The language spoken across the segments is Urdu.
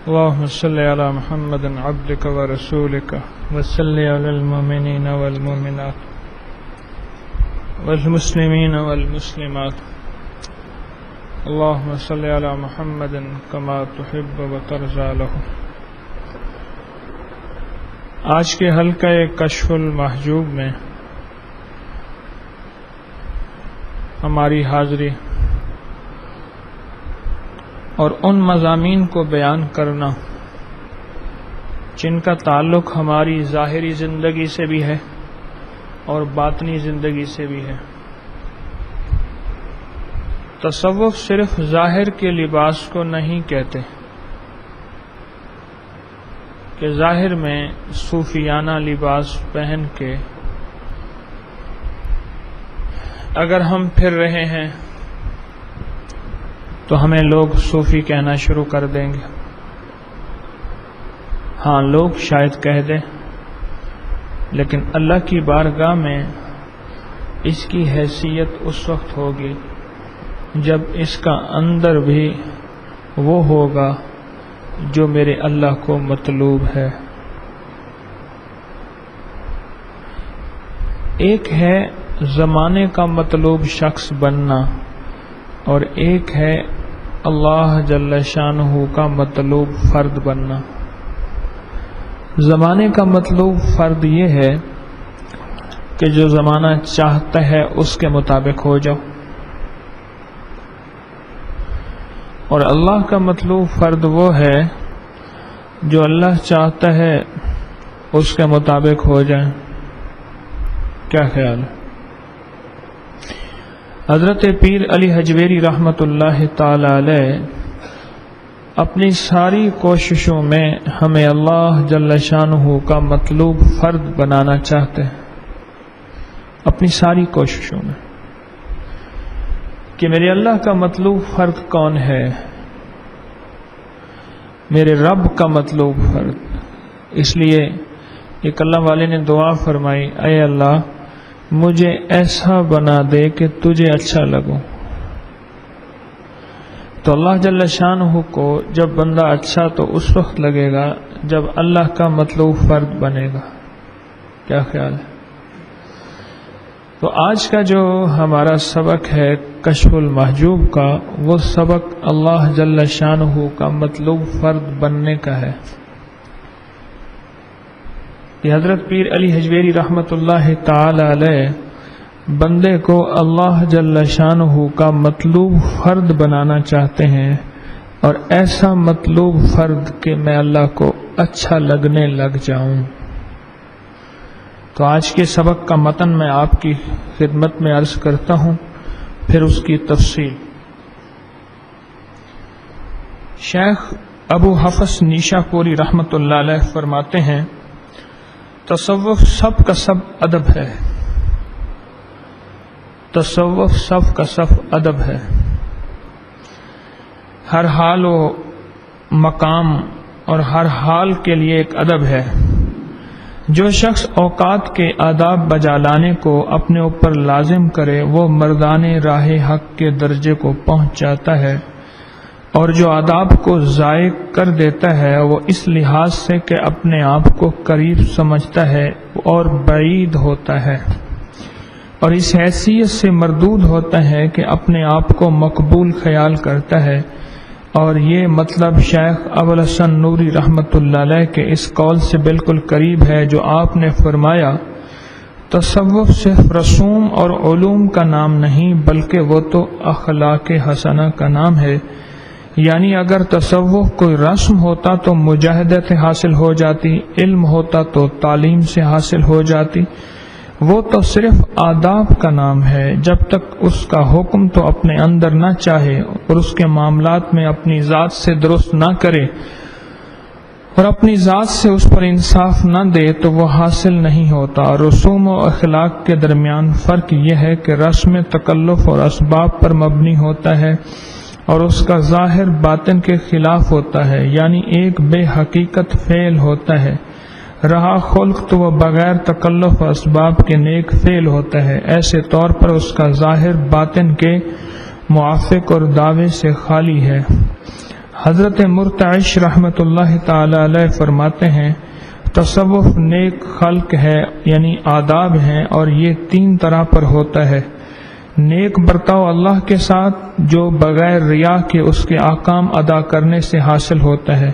اللهم صل على محمد عبدك ورسولك وصل على المؤمنين والمؤمنات والمسلمين والمسلمات اللهم صل على محمد كما تحب وترضى له۔ آج کے حلقہ کشف المحجوب میں ہماری حاضری اور ان مضامین کو بیان کرنا جن کا تعلق ہماری ظاہری زندگی سے بھی ہے اور باطنی زندگی سے بھی ہے۔ تصوف صرف ظاہر کے لباس کو نہیں کہتے کہ ظاہر میں صوفیانہ لباس پہن کے اگر ہم پھر رہے ہیں تو ہمیں لوگ صوفی کہنا شروع کر دیں گے۔ ہاں، لوگ شاید کہہ دیں، لیکن اللہ کی بارگاہ میں اس کی حیثیت اس وقت ہوگی جب اس کا اندر بھی وہ ہوگا جو میرے اللہ کو مطلوب ہے۔ ایک ہے زمانے کا مطلوب شخص بننا اور ایک ہے اللہ جل شانہ کا مطلوب فرد بننا۔ زمانے کا مطلوب فرد یہ ہے کہ جو زمانہ چاہتا ہے اس کے مطابق ہو جاؤ، اور اللہ کا مطلوب فرد وہ ہے جو اللہ چاہتا ہے اس کے مطابق ہو جائے۔ کیا خیال ہے؟ حضرت پیر علی حجویری رحمۃ اللہ تعالی علیہ اپنی ساری کوششوں میں ہمیں اللہ جل شانہ کا مطلوب فرد بنانا چاہتے ہیں، اپنی ساری کوششوں میں، کہ میرے اللہ کا مطلوب فرد کون ہے؟ میرے رب کا مطلوب فرد۔ اس لیے ایک اللہ والے نے دعا فرمائی، اے اللہ مجھے ایسا بنا دے کہ تجھے اچھا لگوں۔ تو اللہ جل شانہ کو جب بندہ اچھا تو اس وقت لگے گا جب اللہ کا مطلوب فرد بنے گا۔ کیا خیال ہے؟ تو آج کا جو ہمارا سبق ہے کشف المحجوب کا، وہ سبق اللہ جل شانہ کا مطلوب فرد بننے کا ہے۔ کہ حضرت پیر علی حجویری رحمۃ اللہ تعالی علیہ بندے کو اللہ جل شانہ کا مطلوب فرد بنانا چاہتے ہیں، اور ایسا مطلوب فرد کہ میں اللہ کو اچھا لگنے لگ جاؤں۔ تو آج کے سبق کا متن میں آپ کی خدمت میں عرض کرتا ہوں، پھر اس کی تفصیل۔ شیخ ابو حفص نیشا پوری رحمۃ اللہ علیہ فرماتے ہیں، تصوف سب کا سب ادب ہے۔ تصوف سب کا سب ادب ہے۔ ہر حال و مقام اور ہر حال کے لیے ایک ادب ہے۔ جو شخص اوقات کے آداب بجا لانے کو اپنے اوپر لازم کرے وہ مردان راہ حق کے درجے کو پہنچ جاتا ہے، اور جو آداب کو ضائع کر دیتا ہے وہ اس لحاظ سے کہ اپنے آپ کو قریب سمجھتا ہے اور بعید ہوتا ہے، اور اس حیثیت سے مردود ہوتا ہے کہ اپنے آپ کو مقبول خیال کرتا ہے۔ اور یہ مطلب شیخ ابوالحسن نوری رحمۃ اللہ علیہ کے اس قول سے بالکل قریب ہے جو آپ نے فرمایا، تصوف صرف رسوم اور علوم کا نام نہیں بلکہ وہ تو اخلاق حسنہ کا نام ہے۔ یعنی اگر تصوف کوئی رسم ہوتا تو مجاہدت حاصل ہو جاتی، علم ہوتا تو تعلیم سے حاصل ہو جاتی، وہ تو صرف آداب کا نام ہے۔ جب تک اس کا حکم تو اپنے اندر نہ چاہے اور اس کے معاملات میں اپنی ذات سے درست نہ کرے اور اپنی ذات سے اس پر انصاف نہ دے تو وہ حاصل نہیں ہوتا۔ رسوم و اخلاق کے درمیان فرق یہ ہے کہ رسم تکلف اور اسباب پر مبنی ہوتا ہے اور اس کا ظاہر باطن کے خلاف ہوتا ہے، یعنی ایک بے حقیقت فعل ہوتا ہے۔ رہا خلق تو وہ بغیر تکلف و اسباب کے نیک فعل ہوتا ہے۔ ایسے طور پر اس کا ظاہر باطن کے موافق اور دعوے سے خالی ہے۔ حضرت مرتعش رحمۃ اللہ تعالی علیہ فرماتے ہیں تصوف نیک خلق ہے یعنی آداب ہیں، اور یہ 3 طرح پر ہوتا ہے۔ نیک برتاؤ اللہ کے ساتھ جو بغیر ریا کے اس کے احکام ادا کرنے سے حاصل ہوتا ہے۔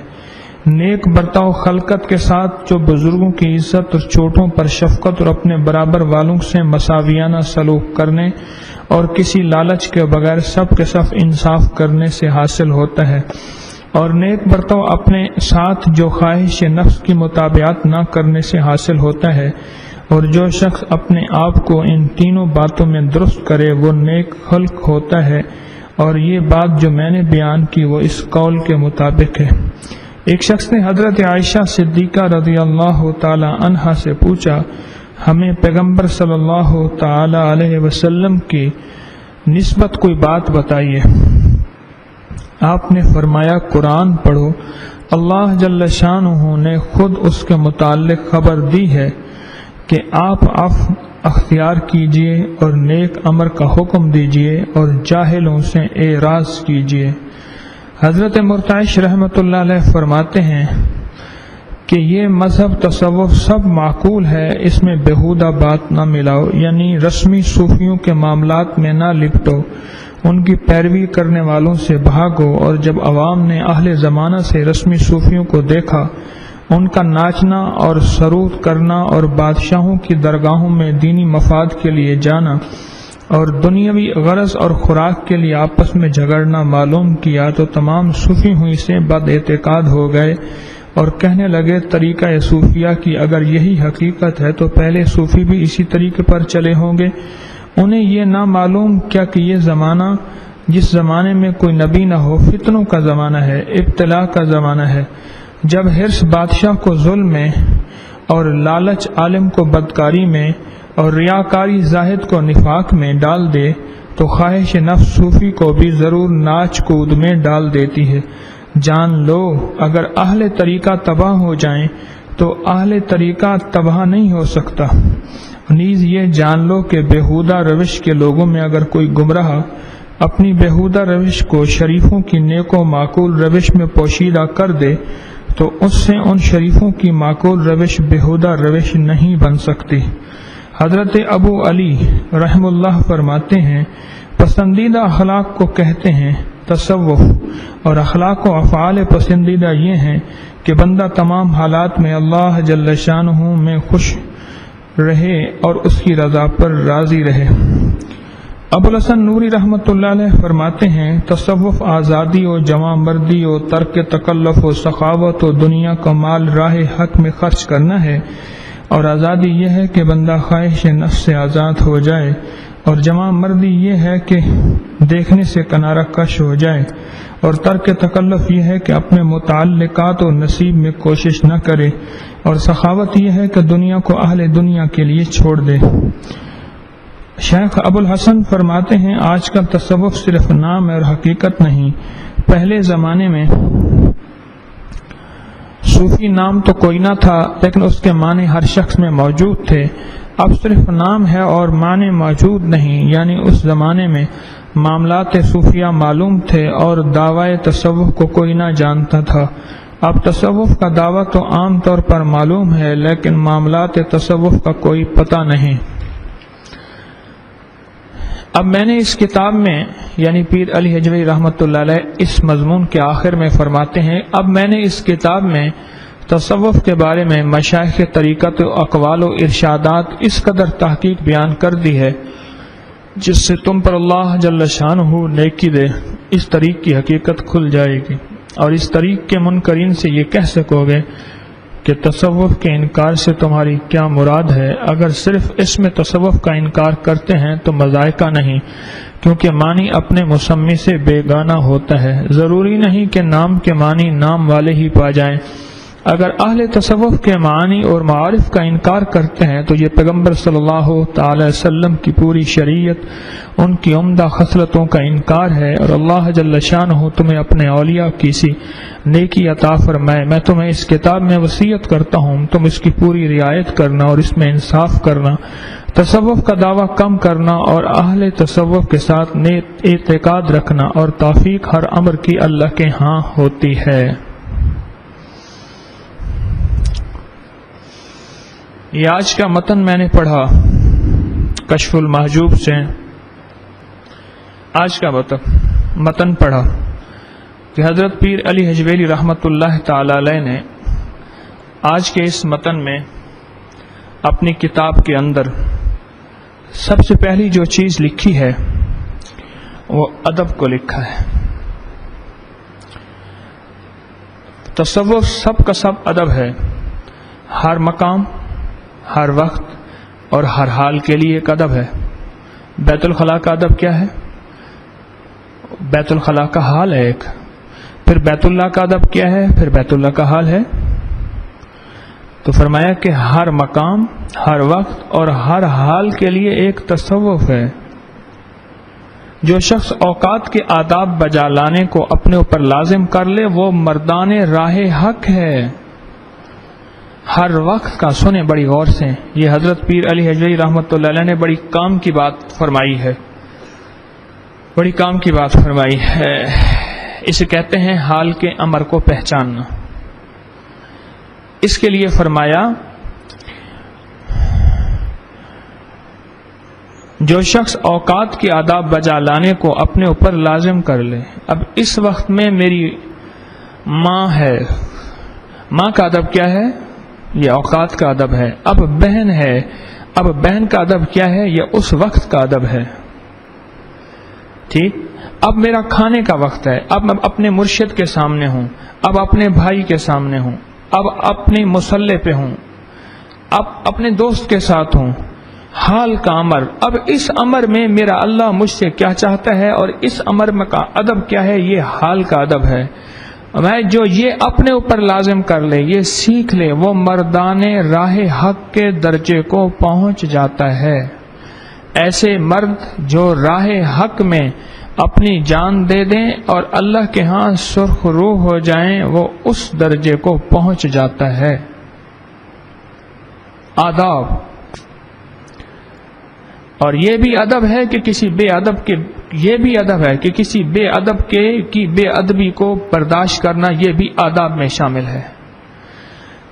نیک برتاؤ خلقت کے ساتھ جو بزرگوں کی عزت اور چھوٹوں پر شفقت اور اپنے برابر والوں سے مساویانہ سلوک کرنے اور کسی لالچ کے بغیر سب کے ساتھ انصاف کرنے سے حاصل ہوتا ہے۔ اور نیک برتاؤ اپنے ساتھ جو خواہش نفس کی مطابعت نہ کرنے سے حاصل ہوتا ہے، اور جو شخص اپنے آپ کو ان تینوں باتوں میں درست کرے وہ نیک خلق ہوتا ہے۔ اور یہ بات جو میں نے بیان کی وہ اس قول کے مطابق ہے۔ ایک شخص نے حضرت عائشہ صدیقہ رضی اللہ تعالی عنہا سے پوچھا، ہمیں پیغمبر صلی اللہ تعالی علیہ وسلم کی نسبت کوئی بات بتائیے۔ آپ نے فرمایا قرآن پڑھو، اللہ جل شانہ نے خود اس کے متعلق خبر دی ہے کہ آپ عفو اختیار کیجئے اور نیک امر کا حکم دیجئے اور جاہلوں سے اعراض کیجئے۔ حضرت مرتعش رحمۃ اللہ علیہ فرماتے ہیں کہ یہ مذہب تصوف سب معقول ہے، اس میں بےہودہ بات نہ ملاؤ، یعنی رسمی صوفیوں کے معاملات میں نہ لپٹو، ان کی پیروی کرنے والوں سے بھاگو۔ اور جب عوام نے اہل زمانہ سے رسمی صوفیوں کو دیکھا، ان کا ناچنا اور سرود کرنا اور بادشاہوں کی درگاہوں میں دینی مفاد کے لیے جانا اور دنیاوی غرض اور خوراک کے لیے آپس میں جھگڑنا معلوم کیا، تو تمام صوفی ہوئی سے بد اعتقاد ہو گئے اور کہنے لگے طریقہ صوفیہ کی اگر یہی حقیقت ہے تو پہلے صوفی بھی اسی طریقے پر چلے ہوں گے۔ انہیں یہ نہ معلوم کیا کہ یہ زمانہ جس زمانے میں کوئی نبی نہ ہو فتنوں کا زمانہ ہے، ابتلا کا زمانہ ہے۔ جب حرص بادشاہ کو ظلم میں اور لالچ عالم کو بدکاری میں اور ریاکاری زاہد کو نفاق میں ڈال دے تو خواہش نفس صوفی کو بھی ضرور ناچ کود میں ڈال دیتی ہے۔ جان لو اگر اہل طریقہ تباہ ہو جائیں تو اہل طریقہ تباہ نہیں ہو سکتا۔ نیز یہ جان لو کہ بےہودہ روش کے لوگوں میں اگر کوئی گمراہ اپنی بےہودہ روش کو شریفوں کی نیک و معقول روش میں پوشیدہ کر دے تو اس سے ان شریفوں کی معقول روش بےہودہ روش نہیں بن سکتی۔ حضرت ابو علی رحم اللہ فرماتے ہیں پسندیدہ اخلاق کو کہتے ہیں تصوف، اور اخلاق و افعال پسندیدہ یہ ہیں کہ بندہ تمام حالات میں اللہ جل شانہ میں خوش رہے اور اس کی رضا پر راضی رہے۔ ابو الحسن نوری رحمۃ اللہ علیہ فرماتے ہیں تصوف آزادی و جوان مردی و ترک تکلف و سخاوت و دنیا کا مال راہ حق میں خرچ کرنا ہے، اور آزادی یہ ہے کہ بندہ خواہش نفس سے آزاد ہو جائے، اور جوان مردی یہ ہے کہ دیکھنے سے کنارہ کش ہو جائے، اور ترک تکلف یہ ہے کہ اپنے متعلقات و نصیب میں کوشش نہ کرے، اور سخاوت یہ ہے کہ دنیا کو اہل دنیا کے لیے چھوڑ دے۔ شیخ ابو الحسن فرماتے ہیں آج کل تصوف صرف نام اور حقیقت نہیں، پہلے زمانے میں صوفی نام تو کوئی نہ تھا لیکن اس کے معنی ہر شخص میں موجود تھے، اب صرف نام ہے اور معنی موجود نہیں، یعنی اس زمانے میں معاملات صوفیہ معلوم تھے اور دعوی تصوف کو کوئی نہ جانتا تھا۔ اب تصوف کا دعویٰ تو عام طور پر معلوم ہے لیکن معاملات تصوف کا کوئی پتہ نہیں۔ اب میں نے اس کتاب میں یعنی پیر علی حجویری رحمۃ اللہ علیہ اس مضمون کے آخر میں فرماتے ہیں اب میں نے اس کتاب میں تصوف کے بارے میں مشائخ طریقت و اقوال و ارشادات اس قدر تحقیق بیان کر دی ہے جس سے تم پر اللہ جل شانہ نیکی دے، اس طریق کی حقیقت کھل جائے گی، اور اس طریق کے منکرین سے یہ کہہ سکو گے کہ تصوف کے انکار سے تمہاری کیا مراد ہے۔ اگر صرف اس میں تصوف کا انکار کرتے ہیں تو مذائقہ نہیں، کیونکہ معنی اپنے مسمی سے بیگانہ ہوتا ہے۔ ضروری نہیں کہ نام کے معنی نام والے ہی پا جائیں، اگر اہل تصوف کے معنی اور معارف کا انکار کرتے ہیں تو یہ پیغمبر صلی اللہ تعالی وسلم کی پوری شریعت، ان کی عمدہ خصلتوں کا انکار ہے، اور اللہ جل شانہ تمہیں اپنے اولیاء کی سی نیکی عطا فرمائے۔ میں تمہیں اس کتاب میں وصیت کرتا ہوں تم اس کی پوری رعایت کرنا اور اس میں انصاف کرنا، تصوف کا دعویٰ کم کرنا اور اہل تصوف کے ساتھ نیک اعتقاد رکھنا، اور توفیق ہر امر کی اللہ کے ہاں ہوتی ہے۔ یہ آج کا متن میں نے پڑھا کشف المحجوب سے، آج کا متن پڑھا کہ حضرت پیر علی حجویری رحمۃ اللہ تعالی علیہ نے آج کے اس متن میں اپنی کتاب کے اندر سب سے پہلی جو چیز لکھی ہے وہ ادب کو لکھا ہے۔ تصوف سب کا سب ادب ہے، ہر مقام، ہر وقت اور ہر حال کے لیے ایک ادب ہے۔ بیت الخلاء کا ادب کیا ہے؟ بیت الخلاء کا حال ہے ایک، پھر بیت اللہ کا ادب کیا ہے؟ پھر بیت اللہ کا حال ہے۔ تو فرمایا کہ ہر مقام، ہر وقت اور ہر حال کے لیے ایک تصوف ہے۔ جو شخص اوقات کے آداب بجا لانے کو اپنے اوپر لازم کر لے وہ مردان راہ حق ہے۔ ہر وقت کا سنیں بڑی غور سے، یہ حضرت پیر علی حجویری رحمۃ اللہ علیہ نے بڑی کام کی بات فرمائی ہے، بڑی کام کی بات فرمائی ہے۔ اسے کہتے ہیں حال کے امر کو پہچاننا۔ اس کے لیے فرمایا جو شخص اوقات کے آداب بجا لانے کو اپنے اوپر لازم کر لے۔ اب اس وقت میں میری ماں ہے، ماں کا ادب کیا ہے؟ یہ اوقات کا ادب ہے۔ اب بہن ہے، اب بہن کا ادب کیا ہے؟ یہ اس وقت کا ادب ہے۔ ٹھیک، اب میرا کھانے کا وقت ہے، اب میں اپنے مرشد کے سامنے ہوں، اب اپنے بھائی کے سامنے ہوں، اب اپنی مصلی پہ ہوں، اب اپنے دوست کے ساتھ ہوں۔ حال کا امر، اب اس امر میں میرا اللہ مجھ سے کیا چاہتا ہے اور اس امر میں کا ادب کیا ہے، یہ حال کا ادب ہے۔ میں جو یہ اپنے اوپر لازم کر لے، یہ سیکھ لے، وہ مردان راہ حق کے درجے کو پہنچ جاتا ہے۔ ایسے مرد جو راہ حق میں اپنی جان دے دیں اور اللہ کے ہاں سرخ روح ہو جائیں، وہ اس درجے کو پہنچ جاتا ہے۔ آداب، اور یہ بھی ادب ہے کہ کسی بے ادب کے، یہ بھی ادب ہے کہ کسی بے ادب کے کی بے ادبی کو برداشت کرنا، یہ بھی آداب میں شامل ہے۔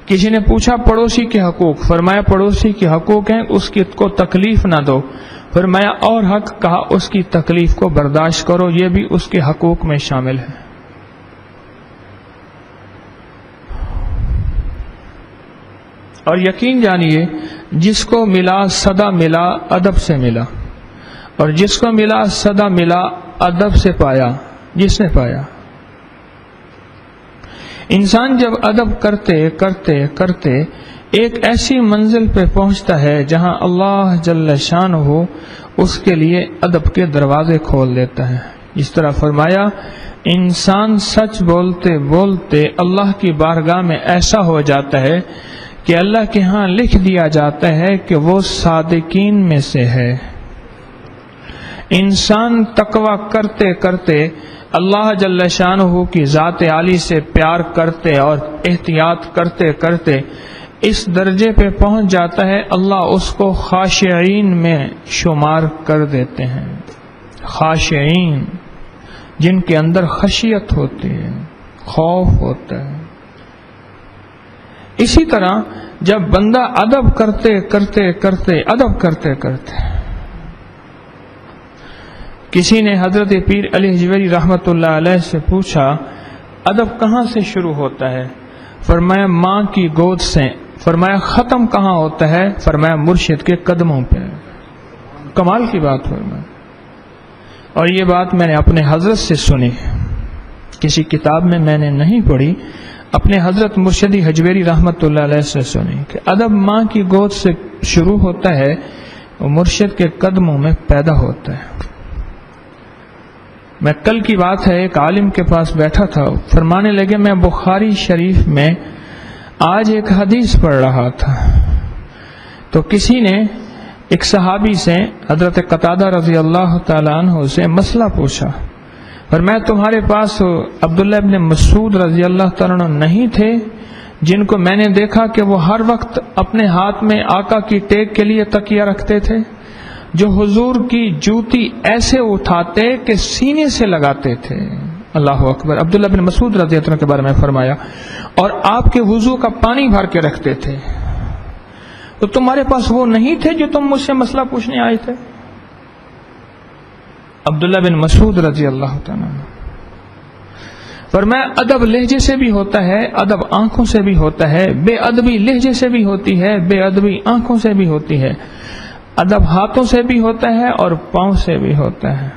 کسی نے پوچھا پڑوسی کے حقوق، فرمایا پڑوسی کے حقوق ہیں اس کی کو تکلیف نہ دو، فرمایا اور حق، کہا اس کی تکلیف کو برداشت کرو، یہ بھی اس کے حقوق میں شامل ہے۔ اور یقین جانیے جس کو ملا صدا ملا ادب سے ملا، اور جس کو ملا صدا ملا ادب سے پایا، جس نے پایا۔ انسان جب ادب کرتے کرتے کرتے ایک ایسی منزل پہ پہنچتا ہے جہاں اللہ جل شانہ اس کے لیے ادب کے دروازے کھول دیتا ہے۔ اس طرح فرمایا انسان سچ بولتے بولتے اللہ کی بارگاہ میں ایسا ہو جاتا ہے کہ اللہ کے ہاں لکھ دیا جاتا ہے کہ وہ صادقین میں سے ہے۔ انسان تقوی کرتے کرتے اللہ جل شانہ کی ذات عالی سے پیار کرتے اور احتیاط کرتے کرتے اس درجے پہ پہنچ جاتا ہے، اللہ اس کو خاشعین میں شمار کر دیتے ہیں۔ خاشعین، جن کے اندر خشیت ہوتی ہے، خوف ہوتا ہے۔ اسی طرح جب بندہ ادب کرتے کرتے کرتے ادب کرتے کرتے، کسی نے حضرت پیر علی حجویری رحمۃ اللہ علیہ سے پوچھا ادب کہاں سے شروع ہوتا ہے؟ فرمایا ماں کی گود سے۔ فرمایا ختم کہاں ہوتا ہے؟ فرمایا مرشد کے قدموں پہ۔ کمال کی بات فرمایا۔ اور یہ بات میں نے اپنے حضرت سے سنی، کسی کتاب میں میں نے نہیں پڑھی، اپنے حضرت مرشدی حجویری رحمۃ اللہ علیہ سے سنی کہ ادب ماں کی گود سے شروع ہوتا ہے، وہ مرشد کے قدموں میں پیدا ہوتا ہے۔ میں کل کی بات ہے، ایک عالم کے پاس بیٹھا تھا، فرمانے لگے میں بخاری شریف میں آج ایک حدیث پڑھ رہا تھا تو کسی نے ایک صحابی سے حضرت قتادہ رضی اللہ تعالیٰ عنہ سے مسئلہ پوچھا، اور میں تمہارے پاس عبداللہ ابن مسعود رضی اللہ تعالیٰ عنہ نہیں تھے جن کو میں نے دیکھا کہ وہ ہر وقت اپنے ہاتھ میں آقا کی ٹیک کے لیے تکیہ رکھتے تھے، جو حضور کی جوتی ایسے اٹھاتے کہ سینے سے لگاتے تھے؟ اللہ اکبر۔ عبداللہ بن مسعود رضی اللہ عنہ کے بارے میں فرمایا، اور آپ کے وضو کا پانی بھر کے رکھتے تھے۔ تو تمہارے پاس وہ نہیں تھے جو تم مجھ سے مسئلہ پوچھنے آئے تھے؟ عبداللہ بن مسعود رضی اللہ تعالیٰ عنہ۔ فرمایا ادب لہجے سے بھی ہوتا ہے، ادب آنکھوں سے بھی ہوتا ہے، بے ادبی لہجے سے بھی ہوتی ہے، بے ادبی آنکھوں سے بھی ہوتی ہے، ادب ہاتھوں سے بھی ہوتا ہے اور پاؤں سے بھی ہوتا ہے۔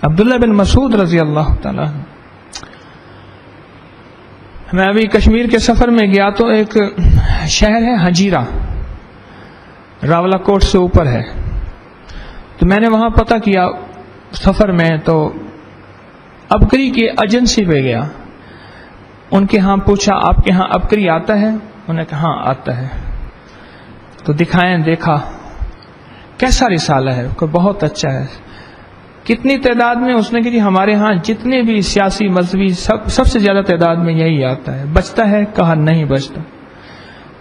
عبداللہ بن مسعود رضی اللہ تعالیٰ عنہ۔ میں ابھی کشمیر کے سفر میں گیا تو ایک شہر ہے ہجیرہ، راولہ کوٹ سے اوپر ہے، تو میں نے وہاں پتہ کیا سفر میں، تو ابکری کی ایجنسی پہ گیا، ان کے ہاں پوچھا آپ کے ہاں ابکری آتا ہے؟ انہوں نے کہا ہاں آتا ہے، تو دکھائیں، دیکھا کیسا رسالہ ہے، کہ بہت اچھا ہے، کتنی تعداد میں؟ اس نے کہ جی ہمارے ہاں جتنے بھی سیاسی مذہبی سب سے زیادہ تعداد میں یہی آتا ہے، بچتا ہے؟ کہا نہیں بچتا۔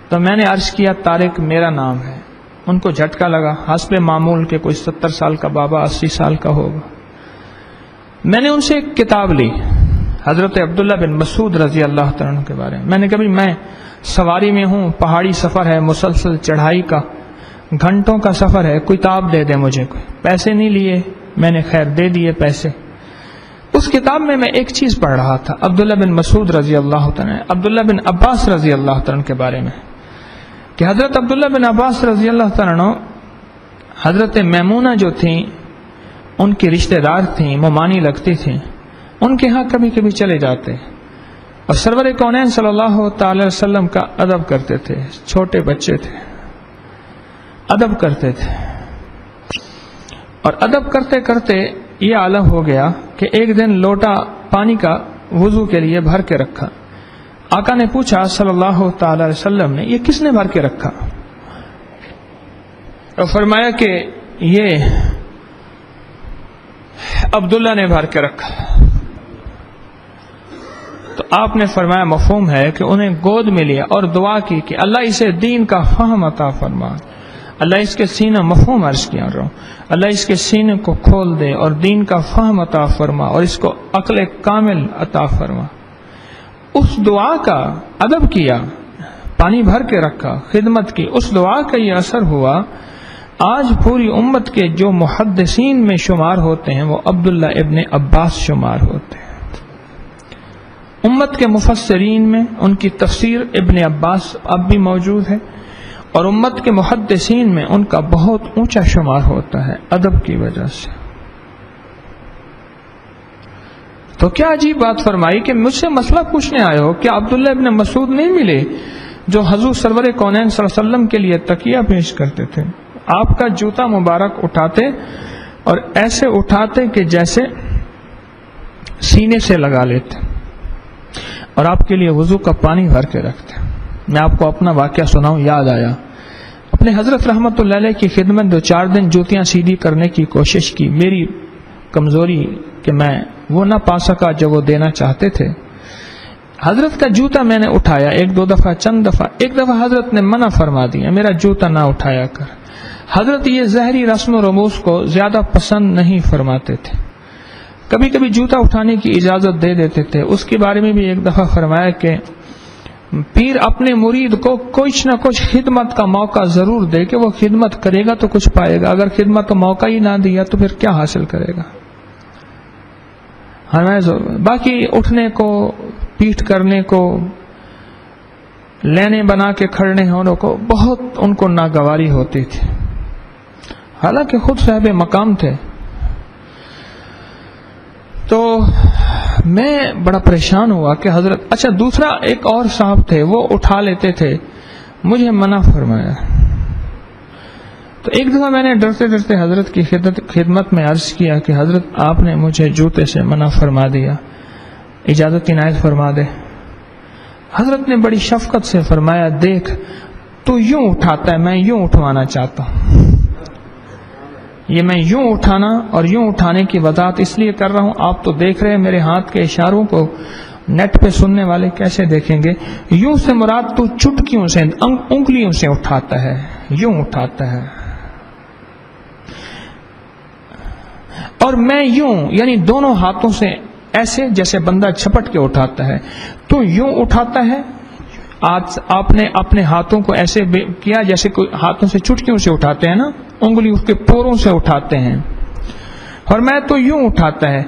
تو میں نے عرض کیا طارق میرا نام ہے، ان کو جھٹکا لگا، حسب معمول کے کوئی 70 سال کا بابا 80 سال کا ہوگا۔ میں نے ان سے ایک کتاب لی حضرت عبداللہ بن مسعود رضی اللہ تعالیٰ عنہ کے بارے میں نے کہا میں سواری میں ہوں، پہاڑی سفر ہے، مسلسل چڑھائی کا، گھنٹوں کا سفر ہے، کوئی کتاب دے دے مجھے، کوئی پیسے نہیں لیے، میں نے خیر دے دیے پیسے۔ اس کتاب میں ایک چیز پڑھ رہا تھا عبداللہ بن مسعود رضی اللہ تعالیٰ، عبداللہ بن عباس رضی اللہ تعالیٰ کے بارے میں، کہ حضرت عبداللہ بن عباس رضی اللہ تعالیٰ حضرت میمونہ جو تھیں ان کی رشتہ دار تھیں، ممانی لگتی تھیں، ان کے ہاں کبھی کبھی چلے جاتے اور سرور کونین صلی اللہ تعالی وسلم کا ادب کرتے تھے، چھوٹے بچے تھے، ادب کرتے تھے، اور ادب کرتے کرتے یہ عالم ہو گیا کہ ایک دن لوٹا پانی کا وضو کے لیے بھر کے رکھا۔ آقا نے پوچھا صلی اللہ تعالی وسلم نے، یہ کس نے بھر کے رکھا؟ اور فرمایا کہ یہ عبداللہ نے بھر کے رکھا۔ تو آپ نے فرمایا مفہوم ہے کہ انہیں گود میں لیا اور دعا کی کہ اللہ اسے دین کا فہم عطا فرما، اللہ اس کے سینہ، مفہوم عرض کیا رہا ہوں، اللہ اس کے سینے کو کھول دے اور دین کا فہم عطا فرما اور اس کو عقل کامل عطا فرما۔ اس دعا کا ادب کیا، پانی بھر کے رکھا، خدمت کی، اس دعا کا یہ اثر ہوا۔ آج پوری امت کے جو محدثین میں شمار ہوتے ہیں وہ عبداللہ ابن عباس شمار ہوتے ہیں۔ امت کے مفسرین میں ان کی تفسیر ابن عباس اب بھی موجود ہے، اور امت کے محدثین میں ان کا بہت اونچا شمار ہوتا ہے ادب کی وجہ سے۔ تو کیا عجیب بات فرمائی کہ مجھ سے مسئلہ پوچھنے آئے ہو، کیا عبداللہ ابن مسعود نہیں ملے جو حضور سرور کونین صلی اللہ علیہ وسلم کے لیے تکیہ پیش کرتے تھے، آپ کا جوتا مبارک اٹھاتے اور ایسے اٹھاتے کہ جیسے سینے سے لگا لیتے، اور آپ کے لیے وضو کا پانی بھر کے رکھتے۔ میں آپ کو اپنا واقعہ سناؤں، یاد آیا، اپنے حضرت رحمت اللہ علیہ کی خدمت 2-4 دن جوتیاں سیدھی کرنے کی کوشش کی، میری کمزوری کہ میں وہ نہ پا سکا جو وہ دینا چاہتے تھے۔ حضرت کا جوتا میں نے اٹھایا 1-2 دفعہ، چند دفعہ، ایک دفعہ حضرت نے منع فرما دیا، میرا جوتا نہ اٹھایا کر۔ حضرت یہ ظاہری رسم و رموز کو زیادہ پسند نہیں فرماتے تھے، کبھی کبھی جوتا اٹھانے کی اجازت دے دیتے تھے۔ اس کے بارے میں بھی ایک دفعہ فرمایا کہ پیر اپنے مرید کو کچھ نہ کچھ خدمت کا موقع ضرور دے کہ وہ خدمت کرے گا تو کچھ پائے گا، اگر خدمت کا موقع ہی نہ دیا تو پھر کیا حاصل کرے گا۔ باقی اٹھنے کو، پیٹھ کرنے کو، لینے بنا کے کھڑنے ہونے کو بہت ان کو ناگواری ہوتی تھی، حالانکہ خود صاحب مقام تھے۔ تو میں بڑا پریشان ہوا کہ حضرت، اچھا دوسرا ایک اور صاحب تھے وہ اٹھا لیتے تھے، مجھے منع فرمایا۔ تو ایک دفعہ میں نے ڈرتے ڈرتے حضرت کی خدمت میں عرض کیا کہ حضرت آپ نے مجھے جوتے سے منع فرما دیا، اجازت عنایت فرما دے۔ حضرت نے بڑی شفقت سے فرمایا دیکھ تو یوں اٹھاتا ہے، میں یوں اٹھوانا چاہتا ہوں. یہ میں یوں اٹھانا اور یوں اٹھانے کی وضاحت اس لیے کر رہا ہوں، آپ تو دیکھ رہے ہیں میرے ہاتھ کے اشاروں کو، نیٹ پہ سننے والے کیسے دیکھیں گے. یوں سے مراد تو چٹکیوں سے، انگلیوں سے اٹھاتا ہے، یوں اٹھاتا ہے. اور میں یوں، یعنی دونوں ہاتھوں سے ایسے جیسے بندہ جھپٹ کے اٹھاتا ہے. تو یوں اٹھاتا ہے، آپ نے اپنے ہاتھوں کو ایسے کیا جیسے کوئی ہاتھوں سے چٹکیوں سے اٹھاتے ہیں نا، انگلی اس کے پوروں سے اٹھاتے ہیں. اور میں تو یوں اٹھاتا ہے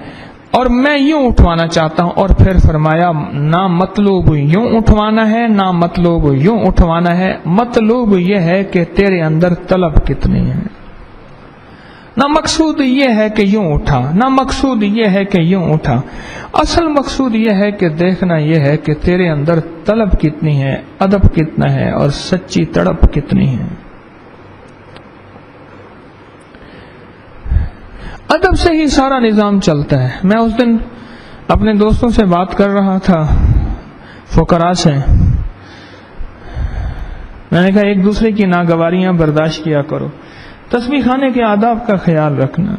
اور میں یوں اٹھوانا چاہتا ہوں. اور پھر فرمایا نہ مطلوب یوں اٹھوانا ہے، نہ مطلوب یوں اٹھوانا ہے، مطلوب یہ ہے کہ تیرے اندر طلب کتنی ہے. نہ مقصود یہ ہے کہ یوں اٹھا، نہ مقصود یہ ہے کہ یوں اٹھا. اصل مقصود یہ ہے کہ دیکھنا یہ ہے کہ تیرے اندر طلب کتنی ہے، ادب کتنا ہے اور سچی تڑپ کتنی ہے. ادب سے ہی سارا نظام چلتا ہے. میں اس دن اپنے دوستوں سے بات کر رہا تھا، فقراء سے. میں نے کہا ایک دوسرے کی ناگواریاں برداشت کیا کرو، تسبیح خانے کے آداب کا خیال رکھنا.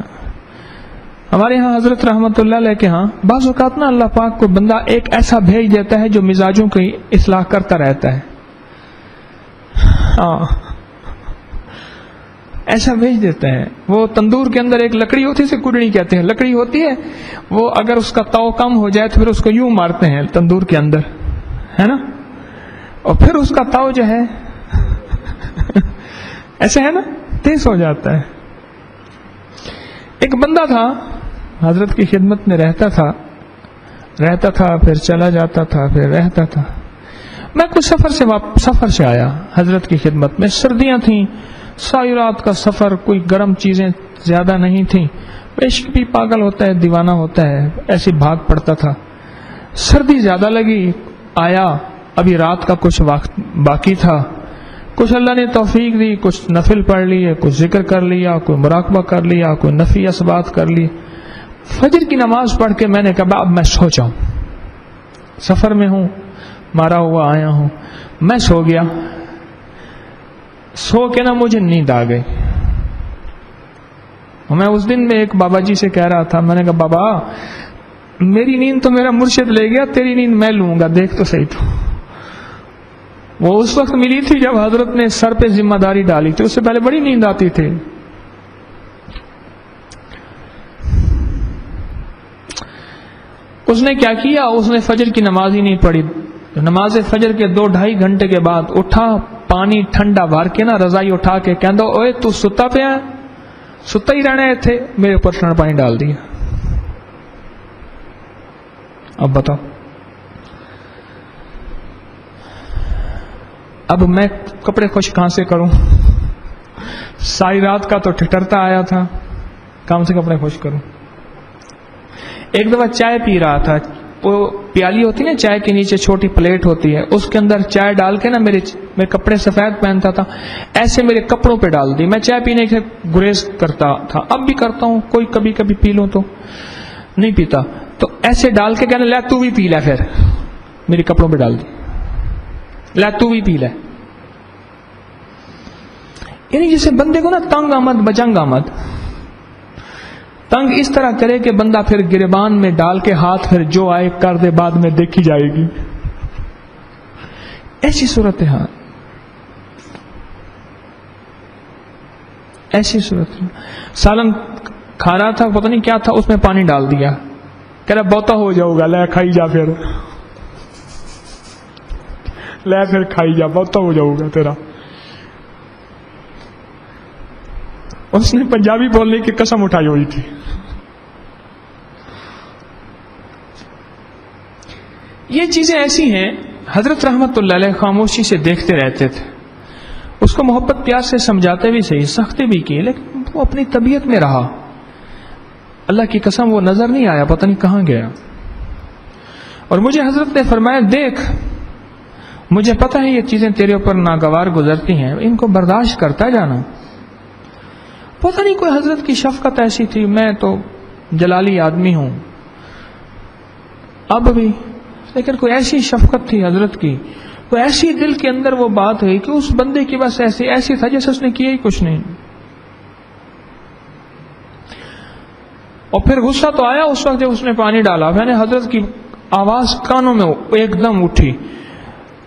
ہمارے ہاں حضرت رحمت اللہ علیہ کے ہاں بعض اوقات نا اللہ پاک کو بندہ ایک ایسا بھیج دیتا ہے جو مزاجوں کی اصلاح کرتا رہتا ہے. ایسا بھیج دیتا ہے. وہ تندور کے اندر ایک لکڑی ہوتی ہے، اسے کڈڑی کہتے ہیں، لکڑی ہوتی ہے، وہ اگر اس کا تاؤ کم ہو جائے تو پھر اس کو یوں مارتے ہیں تندور کے اندر، ہے نا، اور پھر اس کا تاؤ جو ہے ایسے ہے نا تیز ہو جاتا ہے. ایک بندہ تھا حضرت کی خدمت میں رہتا تھا پھر چلا جاتا تھا، پھر رہتا تھا. میں کچھ سفر سے آیا حضرت کی خدمت میں. سردیاں تھیں، ساری رات کا سفر، کوئی گرم چیزیں زیادہ نہیں تھیں. عشق بھی پاگل ہوتا ہے، دیوانہ ہوتا ہے، ایسی بھاگ پڑتا تھا. سردی زیادہ لگی، آیا، ابھی رات کا کچھ وقت باقی تھا. کچھ اللہ نے توفیق دی، کچھ نفل پڑھ لیے، کچھ ذکر کر لیا، کوئی مراقبہ کر لیا، کوئی نفی اسبات کر لی. فجر کی نماز پڑھ کے میں نے کہا اب میں سو جاؤں، سفر میں ہوں، مارا ہوا آیا ہوں. میں سو گیا. سو کے نا مجھے نیند آ گئی. میں اس دن میں ایک بابا جی سے کہہ رہا تھا، میں نے کہا بابا میری نیند تو میرا مرشد لے گیا، تیری نیند میں لوں گا، دیکھ تو صحیح. تو وہ اس وقت ملی تھی جب حضرت نے سر پہ ذمہ داری ڈالی تھی، اس سے پہلے بڑی نیند آتی تھی. اس نے کیا کیا، اس نے فجر کی نماز ہی نہیں پڑھی. نماز فجر کے 2-2.5 گھنٹے کے بعد اٹھا، پانی ٹھنڈا بھر کے نا رضائی اٹھا کے کہندہ اوے تو ستا پہ ہے، ستا ہی رہنا ہے تھے، میرے اوپر ٹھنڈا پانی ڈال دیا. اب بتاؤ، اب میں کپڑے خشک کہاں سے کروں؟ ساری رات کا تو ٹھٹرتا آیا تھا، کام سے کپڑے خشک کروں. ایک دفعہ چائے پی رہا تھا، وہ پیالی ہوتی نا چائے کے نیچے چھوٹی پلیٹ ہوتی ہے، اس کے اندر چائے ڈال کے نا میرے کپڑے سفید پہنتا تھا، ایسے میرے کپڑوں پہ ڈال دی. میں چائے پینے کے گریز کرتا تھا، اب بھی کرتا ہوں، کوئی کبھی کبھی پی لوں تو نہیں پیتا. تو ایسے ڈال کے کہنا لے تو بھی پی لے، پھر میرے کپڑوں پہ ڈال دی، لے تو بھی پی لے. یعنی جسے بندے کو نا تنگ آمد بجنگ آمد، تنگ اس طرح کرے کہ بندہ پھر گریبان میں ڈال کے ہاتھ پھر جو آئے کر دے، بعد میں دیکھی جائے گی. ایسی صورتحال، ایسی صورت. سالن کھا رہا تھا، پتہ نہیں کیا تھا، اس میں پانی ڈال دیا، کہہ رہا بہتا ہو جاؤ گا، لے کھائی جا، پھر لے پھر کھائی جا، بہتا ہو جاؤ گا تیرا. اس نے پنجابی بولنے کی قسم اٹھائی ہوئی تھی. یہ چیزیں ایسی ہیں، حضرت رحمت اللہ علیہ خاموشی سے دیکھتے رہتے تھے، اس کو محبت پیار سے سمجھاتے بھی صحیح، سختی بھی کی، لیکن وہ اپنی طبیعت میں رہا. اللہ کی قسم وہ نظر نہیں آیا، پتہ نہیں کہاں گیا. اور مجھے حضرت نے فرمایا دیکھ، مجھے پتہ ہے یہ چیزیں تیرے اوپر ناگوار گزرتی ہیں، ان کو برداشت کرتا جانا. پتہ نہیں کوئی حضرت کی شفقت ایسی تھی. میں تو جلالی آدمی ہوں، اب بھی لیکن کوئی ایسی شفقت تھی حضرت کی، کوئی ایسی دل کے اندر وہ بات ہوئی کہ اس بندے کی بس ایسی تھا جیسے اس نے کیا ہی کچھ نہیں. اور پھر غصہ تو آیا اس وقت جب اس نے پانی ڈالا. میں نے حضرت کی آواز کانوں میں ایک دم اٹھی.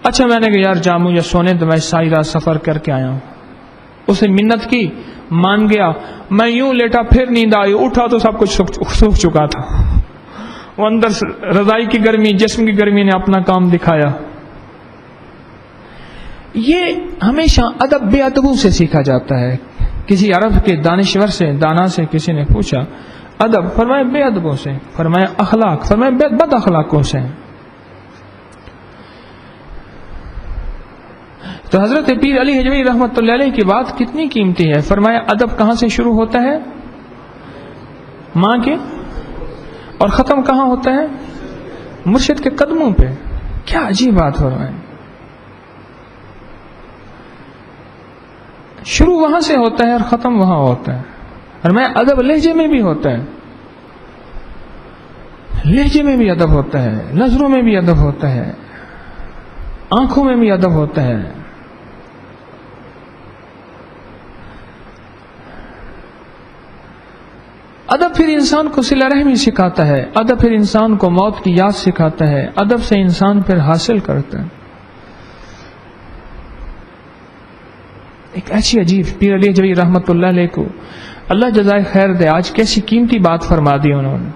اچھا میں نے کہا یار جا مجھے سونے تو میں ساری رات سفر کر کے آیا ہوں. اسے منت کی، مان گیا. میں یوں لیٹا پھر نیند آئی، اٹھا تو سب کچھ سوکھ چکا تھا. وہ اندر رضائی کی گرمی، جسم کی گرمی نے اپنا کام دکھایا. یہ ہمیشہ ادب بے ادبوں سے سیکھا جاتا ہے. کسی عرب کے دانشور سے، دانا سے کسی نے پوچھا ادب، فرمایا بے ادبوں سے. فرمایا اخلاق، فرمایا بد اخلاقوں سے. تو حضرت پیر علی حجویری رحمۃ اللہ علیہ کی بات کتنی قیمتی ہے. فرمایا ادب کہاں سے شروع ہوتا ہے؟ ماں کے. اور ختم کہاں ہوتا ہے؟ مرشد کے قدموں پہ. کیا عجیب بات ہو رہا ہے. شروع وہاں سے ہوتا ہے اور ختم وہاں ہوتا ہے. اور میں ادب لہجے میں بھی ہوتا ہے، لہجے میں بھی ادب ہوتا ہے، نظروں میں بھی ادب ہوتا ہے، آنکھوں میں بھی ادب ہوتا ہے. ادب پھر انسان کو صلہ رحمی سکھاتا ہے. ادب پھر انسان کو موت کی یاد سکھاتا ہے. ادب سے انسان پھر حاصل کرتا ہے. ایک ایسی عجیب پیر علی حجویری رحمۃ اللہ علیہ کو اللہ جزائے خیر دے. آج کیسی قیمتی بات فرما دی انہوں نے،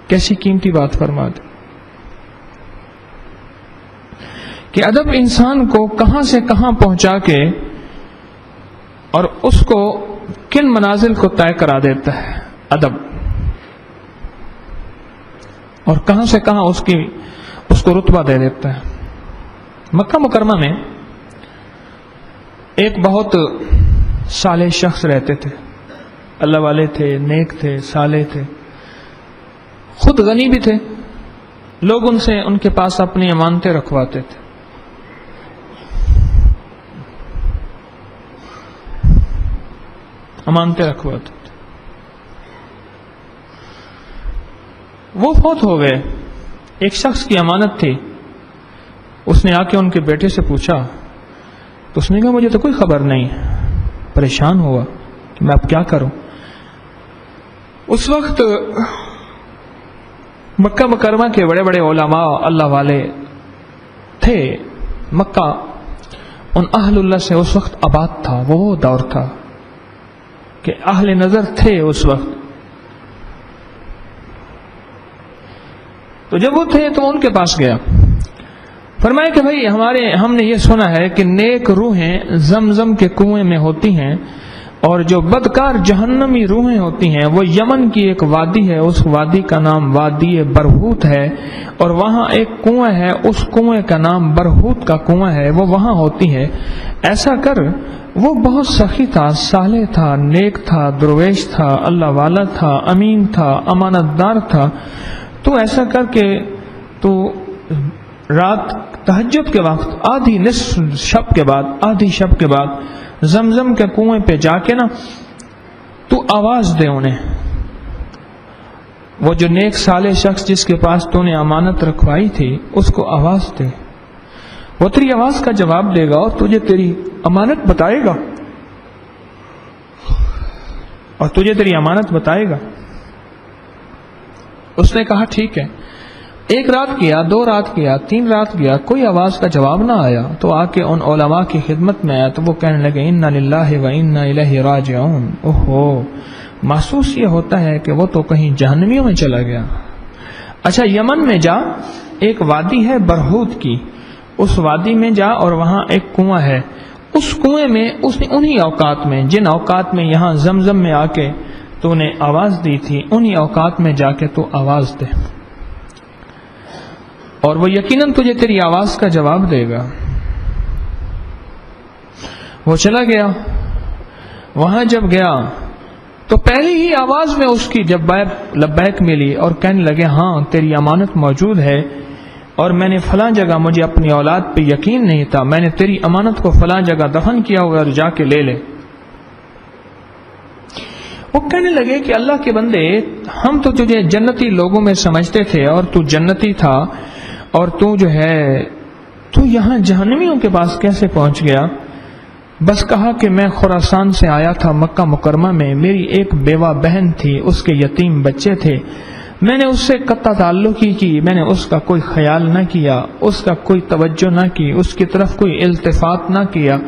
کیسی قیمتی بات فرما دی کہ ادب انسان کو کہاں سے کہاں پہنچا کے اور اس کو کن منازل کو طے کرا دیتا ہے. ادب اور کہاں سے کہاں اس کو رتبہ دے دیتا ہے. مکہ مکرمہ میں ایک بہت صالح شخص رہتے تھے، اللہ والے تھے، نیک تھے، صالح تھے، خود غنی بھی تھے. لوگ ان کے پاس اپنی امانتیں رکھواتے تھے. امانتیں رکھواتے تھے. وہ فوت ہو گئے. ایک شخص کی امانت تھی. اس نے آ کے ان کے بیٹے سے پوچھا تو اس نے کہا مجھے تو کوئی خبر نہیں. پریشان ہوا کہ میں اب کیا کروں. اس وقت مکہ مکرمہ کے بڑے بڑے علماء اللہ والے تھے. مکہ ان اہل اللہ سے اس وقت آباد تھا. وہ دور تھا کہ اہل نظر تھے اس وقت. تو جب وہ تھے تو ان کے پاس گیا. فرمایا کہ بھائی ہم نے یہ سنا ہے کہ نیک روحیں زمزم کے کنویں میں ہوتی ہیں اور جو بدکار جہنمی روحیں ہوتی ہیں وہ یمن کی ایک وادی ہے. اس وادی کا نام وادی برہوت ہے اور وہاں ایک کنواں ہے، اس کنویں کا نام برہوت کا کنواں ہے، وہ وہاں ہوتی ہے. ایسا کر، وہ بہت سخی تھا، صالح تھا، نیک تھا، درویش تھا، اللہ والا تھا، امین تھا، امانت دار تھا. تو ایسا کر کے تو رات تہجد کے وقت آدھی شب کے بعد زمزم کے کنویں پہ جا کے نا تو آواز دے انہیں. وہ جو نیک صالح شخص جس کے پاس تو نے امانت رکھوائی تھی اس کو آواز دے. وہ تیری آواز کا جواب دے گا اور تجھے تیری امانت بتائے گا اس نے کہا ٹھیک ہے. 1 رات گیا، 2 رات گیا، 3 رات گیا، کوئی آواز کا جواب نہ آیا. تو آ کے ان علماء کی خدمت میں آیا تو وہ کہنے لگے انا للہ و انا الیہ راجعون. اوہو، محسوس یہ ہوتا ہے کہ وہ تو کہیں جہنمیوں میں چلا گیا. اچھا، یمن میں جا، ایک وادی ہے برہوت کی، اس وادی میں جا اور وہاں ایک کنواں ہے. اس کنویں میں اس نے انہی اوقات میں، جن اوقات میں یہاں زمزم میں آ کے تو نے آواز دی تھی، انہی اوقات میں جا کے تو آواز دے اور وہ یقیناً تجھے تیری آواز کا جواب دے گا. وہ چلا گیا. وہاں جب گیا تو پہلی ہی آواز میں اس کی جب لبیک ملی اور کہنے لگے ہاں تیری امانت موجود ہے اور میں نے فلاں جگہ، مجھے اپنی اولاد پہ یقین نہیں تھا، میں نے تیری امانت کو فلاں جگہ دفن کیا ہوا اور جا کے لے لے. وہ کہنے لگے کہ اللہ کے بندے، ہم تو تجھے جنتی لوگوں میں سمجھتے تھے اور تو جنتی تھا، اور تو یہاں جہنمیوں کے پاس کیسے پہنچ گیا؟ بس کہا کہ میں خراسان سے آیا تھا مکہ مکرمہ میں، میری ایک بیوہ بہن تھی، اس کے یتیم بچے تھے، میں نے اس سے قطع تعلق ہی کی، میں نے اس کا کوئی خیال نہ کیا، اس کا کوئی توجہ نہ کی، اس کی طرف کوئی التفات نہ کیا۔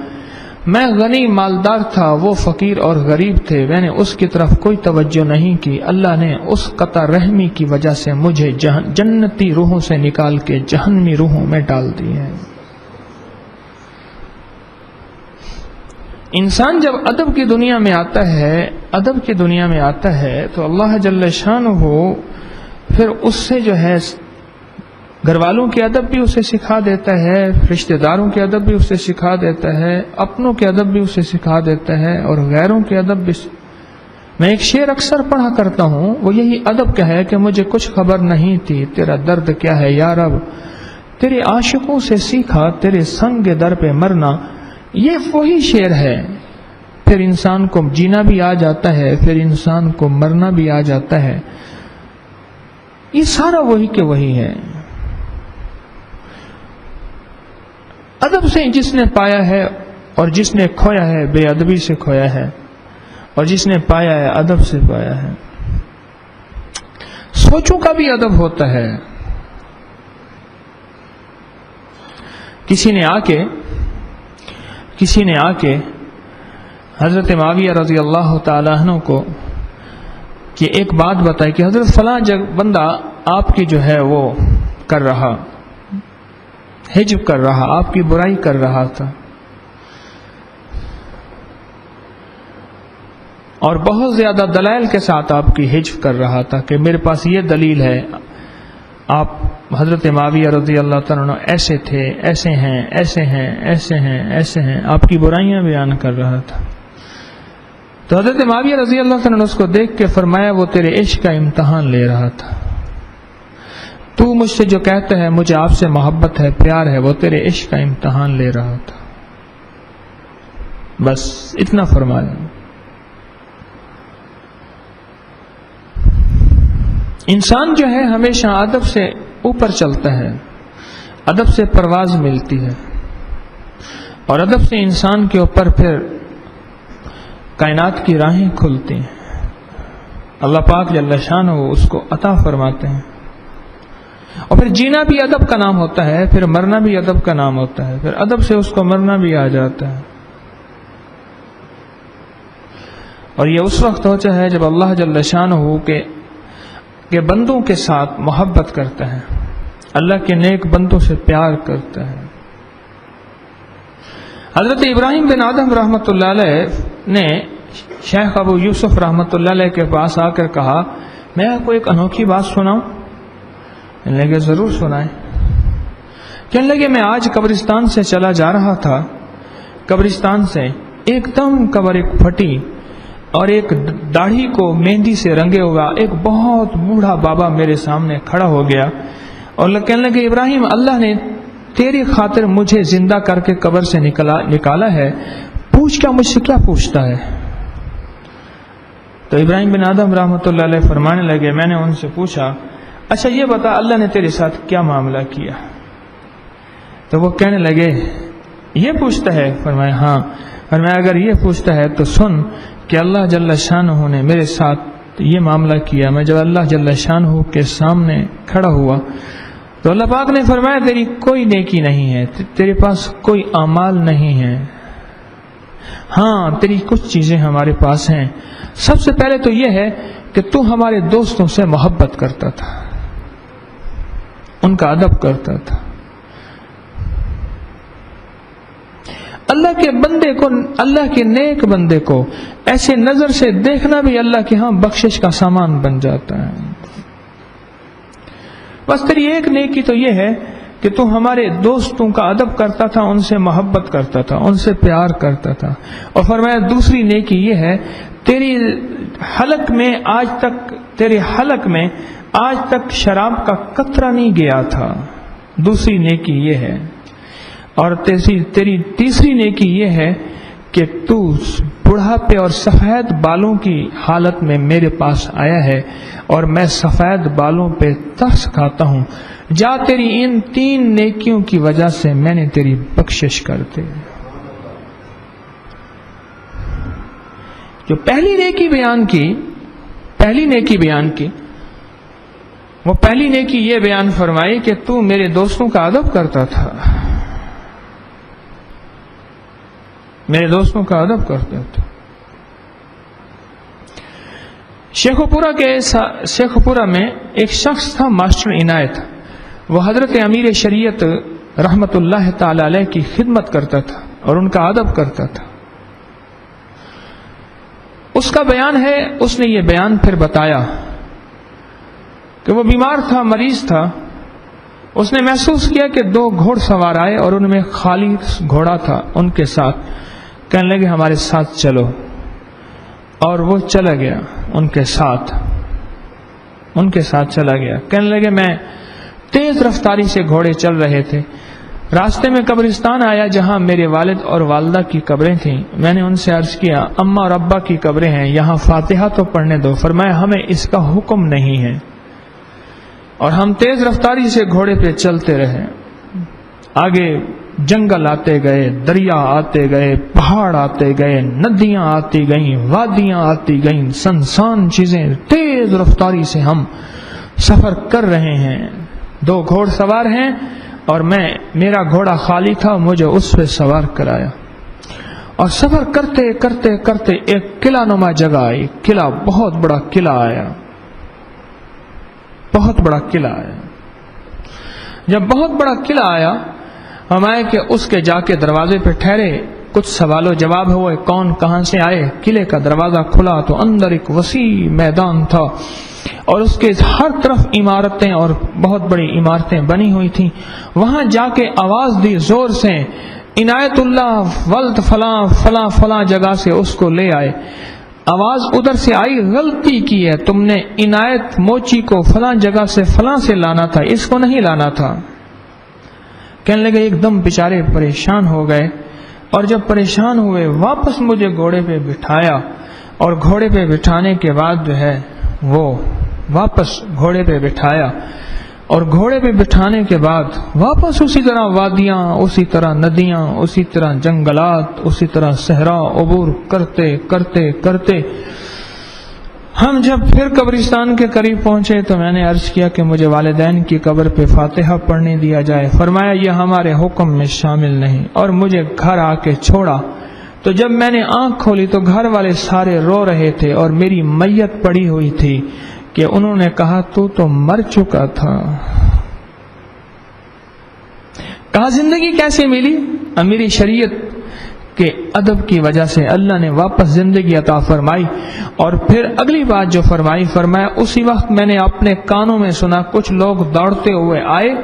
میں غنی مالدار تھا، وہ فقیر اور غریب تھے، میں نے اس کی طرف کوئی توجہ نہیں کی۔ اللہ نے اس قطع رحمی کی وجہ سے مجھے جنتی روحوں سے نکال کے جہنمی روحوں میں ڈال دی ہے۔ انسان جب ادب کی دنیا میں آتا ہے تو اللہ جل شانہ پھر اس سے گھر والوں کے ادب بھی اسے سکھا دیتا ہے، رشتہ داروں کے ادب بھی اسے سکھا دیتا ہے، اپنوں کے ادب بھی اسے سکھا دیتا ہے، اور غیروں کے ادب بھی۔ میں ایک شعر اکثر پڑھا کرتا ہوں، وہ یہی ادب کا ہے کہ مجھے کچھ خبر نہیں تھی تیرا درد کیا ہے یا رب، تیرے عاشقوں سے سیکھا تیرے سنگ در پہ مرنا۔ یہ وہی شعر ہے، پھر انسان کو جینا بھی آ جاتا ہے، پھر انسان کو مرنا بھی آ جاتا ہے، یہ سارا وہی کہ وہی ہے۔ ادب سے جس نے پایا ہے اور جس نے کھویا ہے بے ادبی سے کھویا ہے، اور جس نے پایا ہے ادب سے پایا ہے۔ سوچوں کا بھی ادب ہوتا ہے۔ کسی نے آ کے حضرت معاویہ رضی اللہ تعالیٰ عنہ کو کہ ایک بات بتائی کہ حضرت فلاں بندہ آپ کی وہ کر رہا، حجب کر رہا، آپ کی برائی کر رہا تھا، اور بہت زیادہ دلائل کے ساتھ آپ کی حجب کر رہا تھا کہ میرے پاس یہ دلیل ہے، آپ حضرت معاویہ رضی اللہ تعالیٰ عنہ ایسے تھے، ایسے ہیں، ایسے ہیں، ایسے ہیں، ایسے ہیں، آپ کی برائیاں بیان کر رہا تھا۔ تو حضرت معاویہ رضی اللہ تعالیٰ عنہ اس کو دیکھ کے فرمایا وہ تیرے عشق کا امتحان لے رہا تھا، تو مجھ سے جو کہتا ہے مجھے آپ سے محبت ہے، پیار ہے، وہ تیرے عشق کا امتحان لے رہا تھا۔ بس اتنا فرمایا۔ انسان ہمیشہ ادب سے اوپر چلتا ہے، ادب سے پرواز ملتی ہے، اور ادب سے انسان کے اوپر پھر کائنات کی راہیں کھلتی ہیں، اللہ پاک جل شانہ اس کو عطا فرماتے ہیں۔ اور پھر جینا بھی ادب کا نام ہوتا ہے، پھر مرنا بھی ادب کا نام ہوتا ہے، پھر ادب سے اس کو مرنا بھی آ جاتا ہے۔ اور یہ اس وقت ہوتا ہے جب اللہ جل شانہ کے بندوں کے ساتھ محبت کرتا ہے، اللہ کے نیک بندوں سے پیار کرتا ہے۔ حضرت ابراہیم بن آدم رحمۃ اللہ علیہ نے شیخ ابو یوسف رحمۃ اللہ علیہ کے پاس آ کر کہا میں آپ کو ایک انوکھی بات سناؤں؟ کہنے لگے ضرور سنائیں۔ کہنے لگے میں آج قبرستان سے چلا جا رہا تھا، قبرستان سے ایک دم قبر ایک پھٹی اور ایک داڑھی کو مہندی سے رنگے ہوا ایک بہت بوڑھا بابا میرے سامنے کھڑا ہو گیا، اور کہنے لگے ابراہیم اللہ نے تیری خاطر مجھے زندہ کر کے قبر سے نکالا ہے، پوچھ کیا مجھ سے کیا پوچھتا ہے؟ تو ابراہیم بن آدم رحمۃ اللہ علیہ فرمانے لگے میں نے ان سے پوچھا اچھا یہ بتا اللہ نے تیرے ساتھ کیا معاملہ کیا؟ تو وہ کہنے لگے یہ پوچھتا ہے؟ فرمایا ہاں۔ فرمایا اگر یہ پوچھتا ہے تو سن کہ اللہ جل شانہ نے میرے ساتھ یہ معاملہ کیا۔ میں جب اللہ جل شانہ کے سامنے کھڑا ہوا تو اللہ پاک نے فرمایا تیری کوئی نیکی نہیں ہے، تیرے پاس کوئی اعمال نہیں ہے، ہاں تیری کچھ چیزیں ہمارے پاس ہیں۔ سب سے پہلے تو یہ ہے کہ تو ہمارے دوستوں سے محبت کرتا تھا، ان کا ادب کرتا تھا، اللہ کے بندے کو، اللہ کے نیک بندے کو ایسے نظر سے دیکھنا بھی اللہ کے ہاں بخشش کا سامان بن جاتا ہے۔ بس تیری ایک نیکی تو یہ ہے کہ تو ہمارے دوستوں کا ادب کرتا تھا، ان سے محبت کرتا تھا، ان سے پیار کرتا تھا۔ اور فرمایا دوسری نیکی یہ ہے تیرے حلق میں آج تک شراب کا قطرہ نہیں گیا تھا، دوسری نیکی یہ ہے۔ اور تیری تیسری نیکی یہ ہے کہ تو بڑھاپے اور سفید بالوں کی حالت میں میرے پاس آیا ہے اور میں سفید بالوں پہ ترس کھاتا ہوں، جا تیری ان 3 نیکیوں کی وجہ سے میں نے تیری بخشش کر دی۔ جو پہلی نیکی بیان کی وہ پہلی نیکی یہ بیان فرمائی کہ تو میرے دوستوں کا ادب کرتا تھا، میرے دوستوں کا ادب کرتا تھا۔ شیخ پورہ میں ایک شخص تھا ماسٹر عنایت، وہ حضرت امیر شریعت رحمت اللہ تعالی علیہ کی خدمت کرتا تھا اور ان کا ادب کرتا تھا۔ اس کا بیان ہے، اس نے یہ بیان پھر بتایا کہ وہ بیمار تھا، مریض تھا۔ اس نے محسوس کیا کہ 2 گھوڑ سوار آئے اور ان میں خالی گھوڑا تھا، ان کے ساتھ کہنے لگے ہمارے ساتھ چلو، اور وہ چلا گیا ان کے ساتھ چلا گیا۔ کہنے لگے میں تیز رفتاری سے گھوڑے چل رہے تھے، راستے میں قبرستان آیا جہاں میرے والد اور والدہ کی قبریں تھیں۔ میں نے ان سے عرض کیا اماں اور ابا کی قبریں ہیں، یہاں فاتحہ تو پڑھنے دو۔ فرمایا ہمیں اس کا حکم نہیں ہے، اور ہم تیز رفتاری سے گھوڑے پہ چلتے رہے۔ آگے جنگل آتے گئے، دریا آتے گئے، پہاڑ آتے گئے، ندیاں آتی گئیں، وادیاں آتی گئیں، سنسان چیزیں، تیز رفتاری سے ہم سفر کر رہے ہیں۔ 2 گھوڑ سوار ہیں اور میرا گھوڑا خالی تھا، مجھے اس پہ سوار کرایا، اور سفر کرتے کرتے کرتے ایک قلعہ نما جگہ آئی۔ قلعہ، بہت بڑا قلعہ آیا، بہت بڑا قلعہ آیا۔ جب بہت بڑا قلعہ آیا، ہم آئے کہ اس کے جا کے دروازے پہ ٹھہرے، کچھ سوال و جواب ہوئے، کون کہاں سے آئے۔ قلعے کا دروازہ کھلا تو اندر ایک وسیع میدان تھا اور اس کے ہر طرف عمارتیں اور بہت بڑی عمارتیں بنی ہوئی تھیں۔ وہاں جا کے آواز دی زور سے، عنایت اللہ ولد فلاں فلاں فلاں جگہ سے اس کو لے آئے۔ آواز ادھر سے آئی، غلطی کی ہے تم نے، عنایت موچی کو فلاں جگہ سے فلاں سے لانا تھا، اس کو نہیں لانا تھا۔ کہنے لگے ایک دم بیچارے پریشان ہو گئے، اور جب پریشان ہوئے واپس مجھے گھوڑے پہ بٹھایا، اور گھوڑے پہ بٹھانے کے بعد جو ہے وہ واپس گھوڑے پہ بٹھایا، اور گھوڑے پہ بٹھانے کے بعد واپس اسی طرح وادیاں، اسی طرح ندیاں، اسی طرح جنگلات، اسی طرح صحرا عبور کرتے کرتے کرتے ہم جب پھر قبرستان کے قریب پہنچے تو میں نے عرض کیا کہ مجھے والدین کی قبر پہ فاتحہ پڑھنے دیا جائے۔ فرمایا یہ ہمارے حکم میں شامل نہیں، اور مجھے گھر آ کے چھوڑا۔ تو جب میں نے آنکھ کھولی تو گھر والے سارے رو رہے تھے اور میری میت پڑی ہوئی تھی، کہ انہوں نے کہا تو مر چکا تھا۔ کہا زندگی کیسے ملی؟ امیر شریعت کے ادب کی وجہ سے اللہ نے واپس زندگی عطا فرمائی۔ اور پھر اگلی بات جو فرمایا اسی وقت میں نے اپنے کانوں میں سنا، کچھ لوگ دوڑتے ہوئے آئے،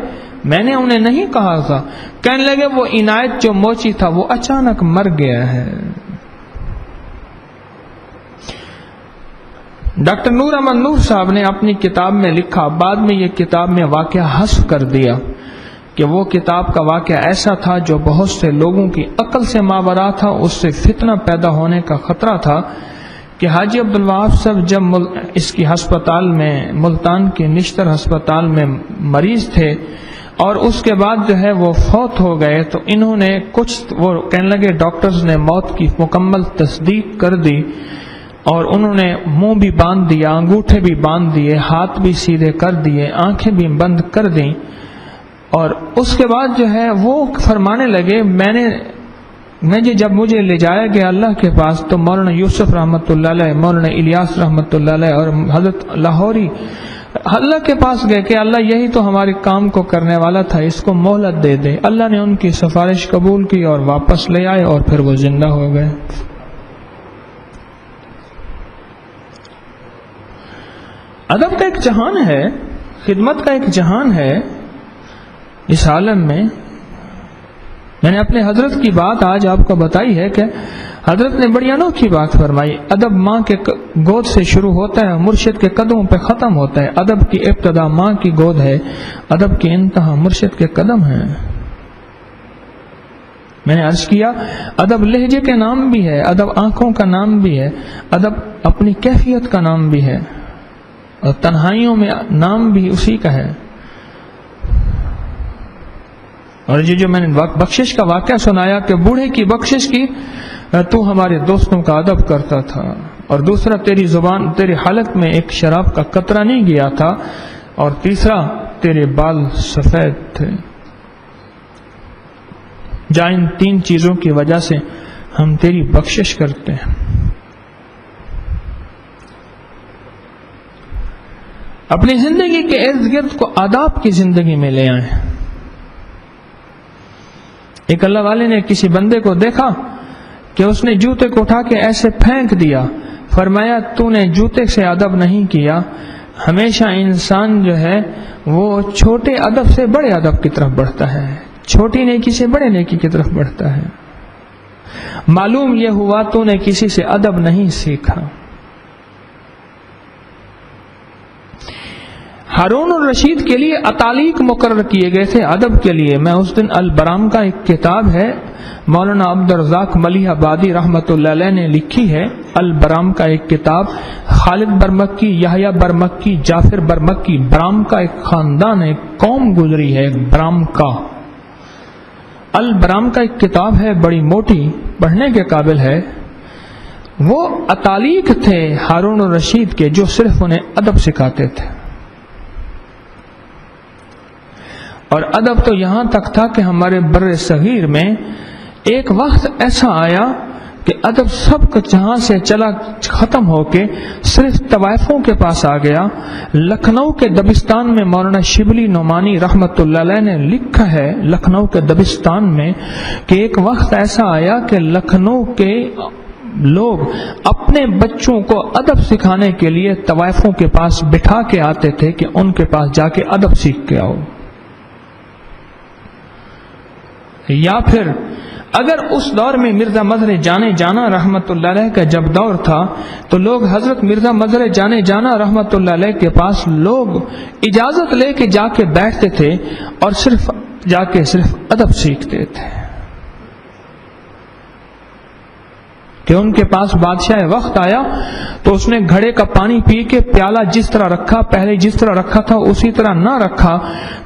میں نے انہیں نہیں کہا تھا، کہنے لگے وہ عنایت جو موچی تھا وہ اچانک مر گیا ہے۔ ڈاکٹر نور احمد نور صاحب نے اپنی کتاب میں لکھا، بعد میں یہ کتاب میں واقعہ حذف کر دیا، کہ وہ کتاب کا واقعہ ایسا تھا جو بہت سے لوگوں کی عقل سے ماورا تھا، اس سے فتنہ پیدا ہونے کا خطرہ تھا، کہ حاجی عبدالوہاب صاحب جب اس کی ہسپتال میں، ملتان کے نشتر ہسپتال میں مریض تھے، اور اس کے بعد جو ہے وہ فوت ہو گئے، تو انہوں نے وہ کہنے لگے ڈاکٹرز نے موت کی مکمل تصدیق کر دی، اور انہوں نے منہ بھی باندھ دیا، انگوٹھے بھی باندھ دیے، ہاتھ بھی سیدھے کر دیے، آنکھیں بھی بند کر دیں، اور اس کے بعد جو ہے وہ فرمانے لگے جب مجھے لے جایا گیا اللہ کے پاس، تو مولانا یوسف رحمۃ اللہ علیہ، مولانا الیاس رحمۃ اللہ علیہ اور حضرت لاہوری اللہ کے پاس گئے کہ اللہ یہی تو ہمارے کام کو کرنے والا تھا، اس کو مہلت دے دے۔ اللہ نے ان کی سفارش قبول کی اور واپس لے آئے، اور پھر وہ زندہ ہو گئے۔ ادب کا ایک جہان ہے، خدمت کا ایک جہان ہے اس عالم میں۔ میں نے اپنے حضرت کی بات آج آپ کو بتائی ہے کہ حضرت نے بڑی انوکھی بات فرمائی، ادب ماں کے گود سے شروع ہوتا ہے، مرشد کے قدموں پہ ختم ہوتا ہے۔ ادب کی ابتدا ماں کی گود ہے، ادب کی انتہا مرشد کے قدم ہے۔ میں نے عرض کیا ادب لہجے کے نام بھی ہے، ادب آنکھوں کا نام بھی ہے، ادب اپنی کیفیت کا نام بھی ہے، اور تنہائیوں میں نام بھی اسی کا ہے۔ اور یہ جو میں نے بخشش کا واقعہ سنایا کہ بوڑھے کی بخشش کی، تو ہمارے دوستوں کا ادب کرتا تھا، اور دوسرا تیری زبان تیرے حلق میں ایک شراب کا قطرہ نہیں گیا تھا، اور تیسرا تیرے بال سفید تھے۔ جا ان 3 چیزوں کی وجہ سے ہم تیری بخشش کرتے ہیں۔ اپنی زندگی کے ارد گرد کو آداب کی زندگی میں لے آئیں۔ ایک اللہ والے نے کسی بندے کو دیکھا کہ اس نے جوتے کو اٹھا کے ایسے پھینک دیا، فرمایا تو نے جوتے سے ادب نہیں کیا۔ ہمیشہ انسان جو ہے وہ چھوٹے ادب سے بڑے ادب کی طرف بڑھتا ہے، چھوٹی نیکی سے بڑے نیکی کی طرف بڑھتا ہے۔ معلوم یہ ہوا تو نے کسی سے ادب نہیں سیکھا۔ ہارون الرشید کے لیے اتالیق مقرر کیے گئے تھے ادب کے لیے۔ میں اس دن البرام کا ایک کتاب ہے، مولانا عبدالرزاق ملیح آبادی رحمۃ اللہ علیہ نے لکھی ہے، البرام کا ایک کتاب۔ خالد برمکی، یحییٰ برمکی، جعفر برمکی، برام کا ایک خاندان ہے، قوم گزری ہے برام کا۔ البرام کا ایک کتاب ہے، بڑی موٹی، پڑھنے کے قابل ہے۔ وہ اتالیق تھے ہارون الرشید کے، جو صرف انہیں ادب سکھاتے تھے۔ اور ادب تو یہاں تک تھا کہ ہمارے بر صغیر میں ایک وقت ایسا آیا کہ ادب سب کا جہاں سے چلا ختم ہو کے صرف طوائفوں کے پاس آ گیا۔ لکھنؤ کے دبستان میں مولانا شبلی نعمانی رحمت اللہ علیہ نے لکھا ہے، لکھنؤ کے دبستان میں، کہ ایک وقت ایسا آیا کہ لکھنؤ کے لوگ اپنے بچوں کو ادب سکھانے کے لیے طوائفوں کے پاس بٹھا کے آتے تھے کہ ان کے پاس جا کے ادب سیکھ کے آؤ۔ یا پھر اگر اس دور میں مرزا مظہر جانے جانا رحمت اللہ علیہ کا جب دور تھا تو لوگ حضرت مرزا مظہر جانے جانا رحمت اللہ علیہ کے پاس لوگ اجازت لے کے جا کے بیٹھتے تھے اور صرف جا کے صرف ادب سیکھتے تھے، کہ ان کے پاس بادشاہ وقت آیا تو اس نے گھڑے کا پانی پی کے پیالہ جس طرح رکھا، پہلے جس طرح رکھا تھا اسی طرح نہ رکھا،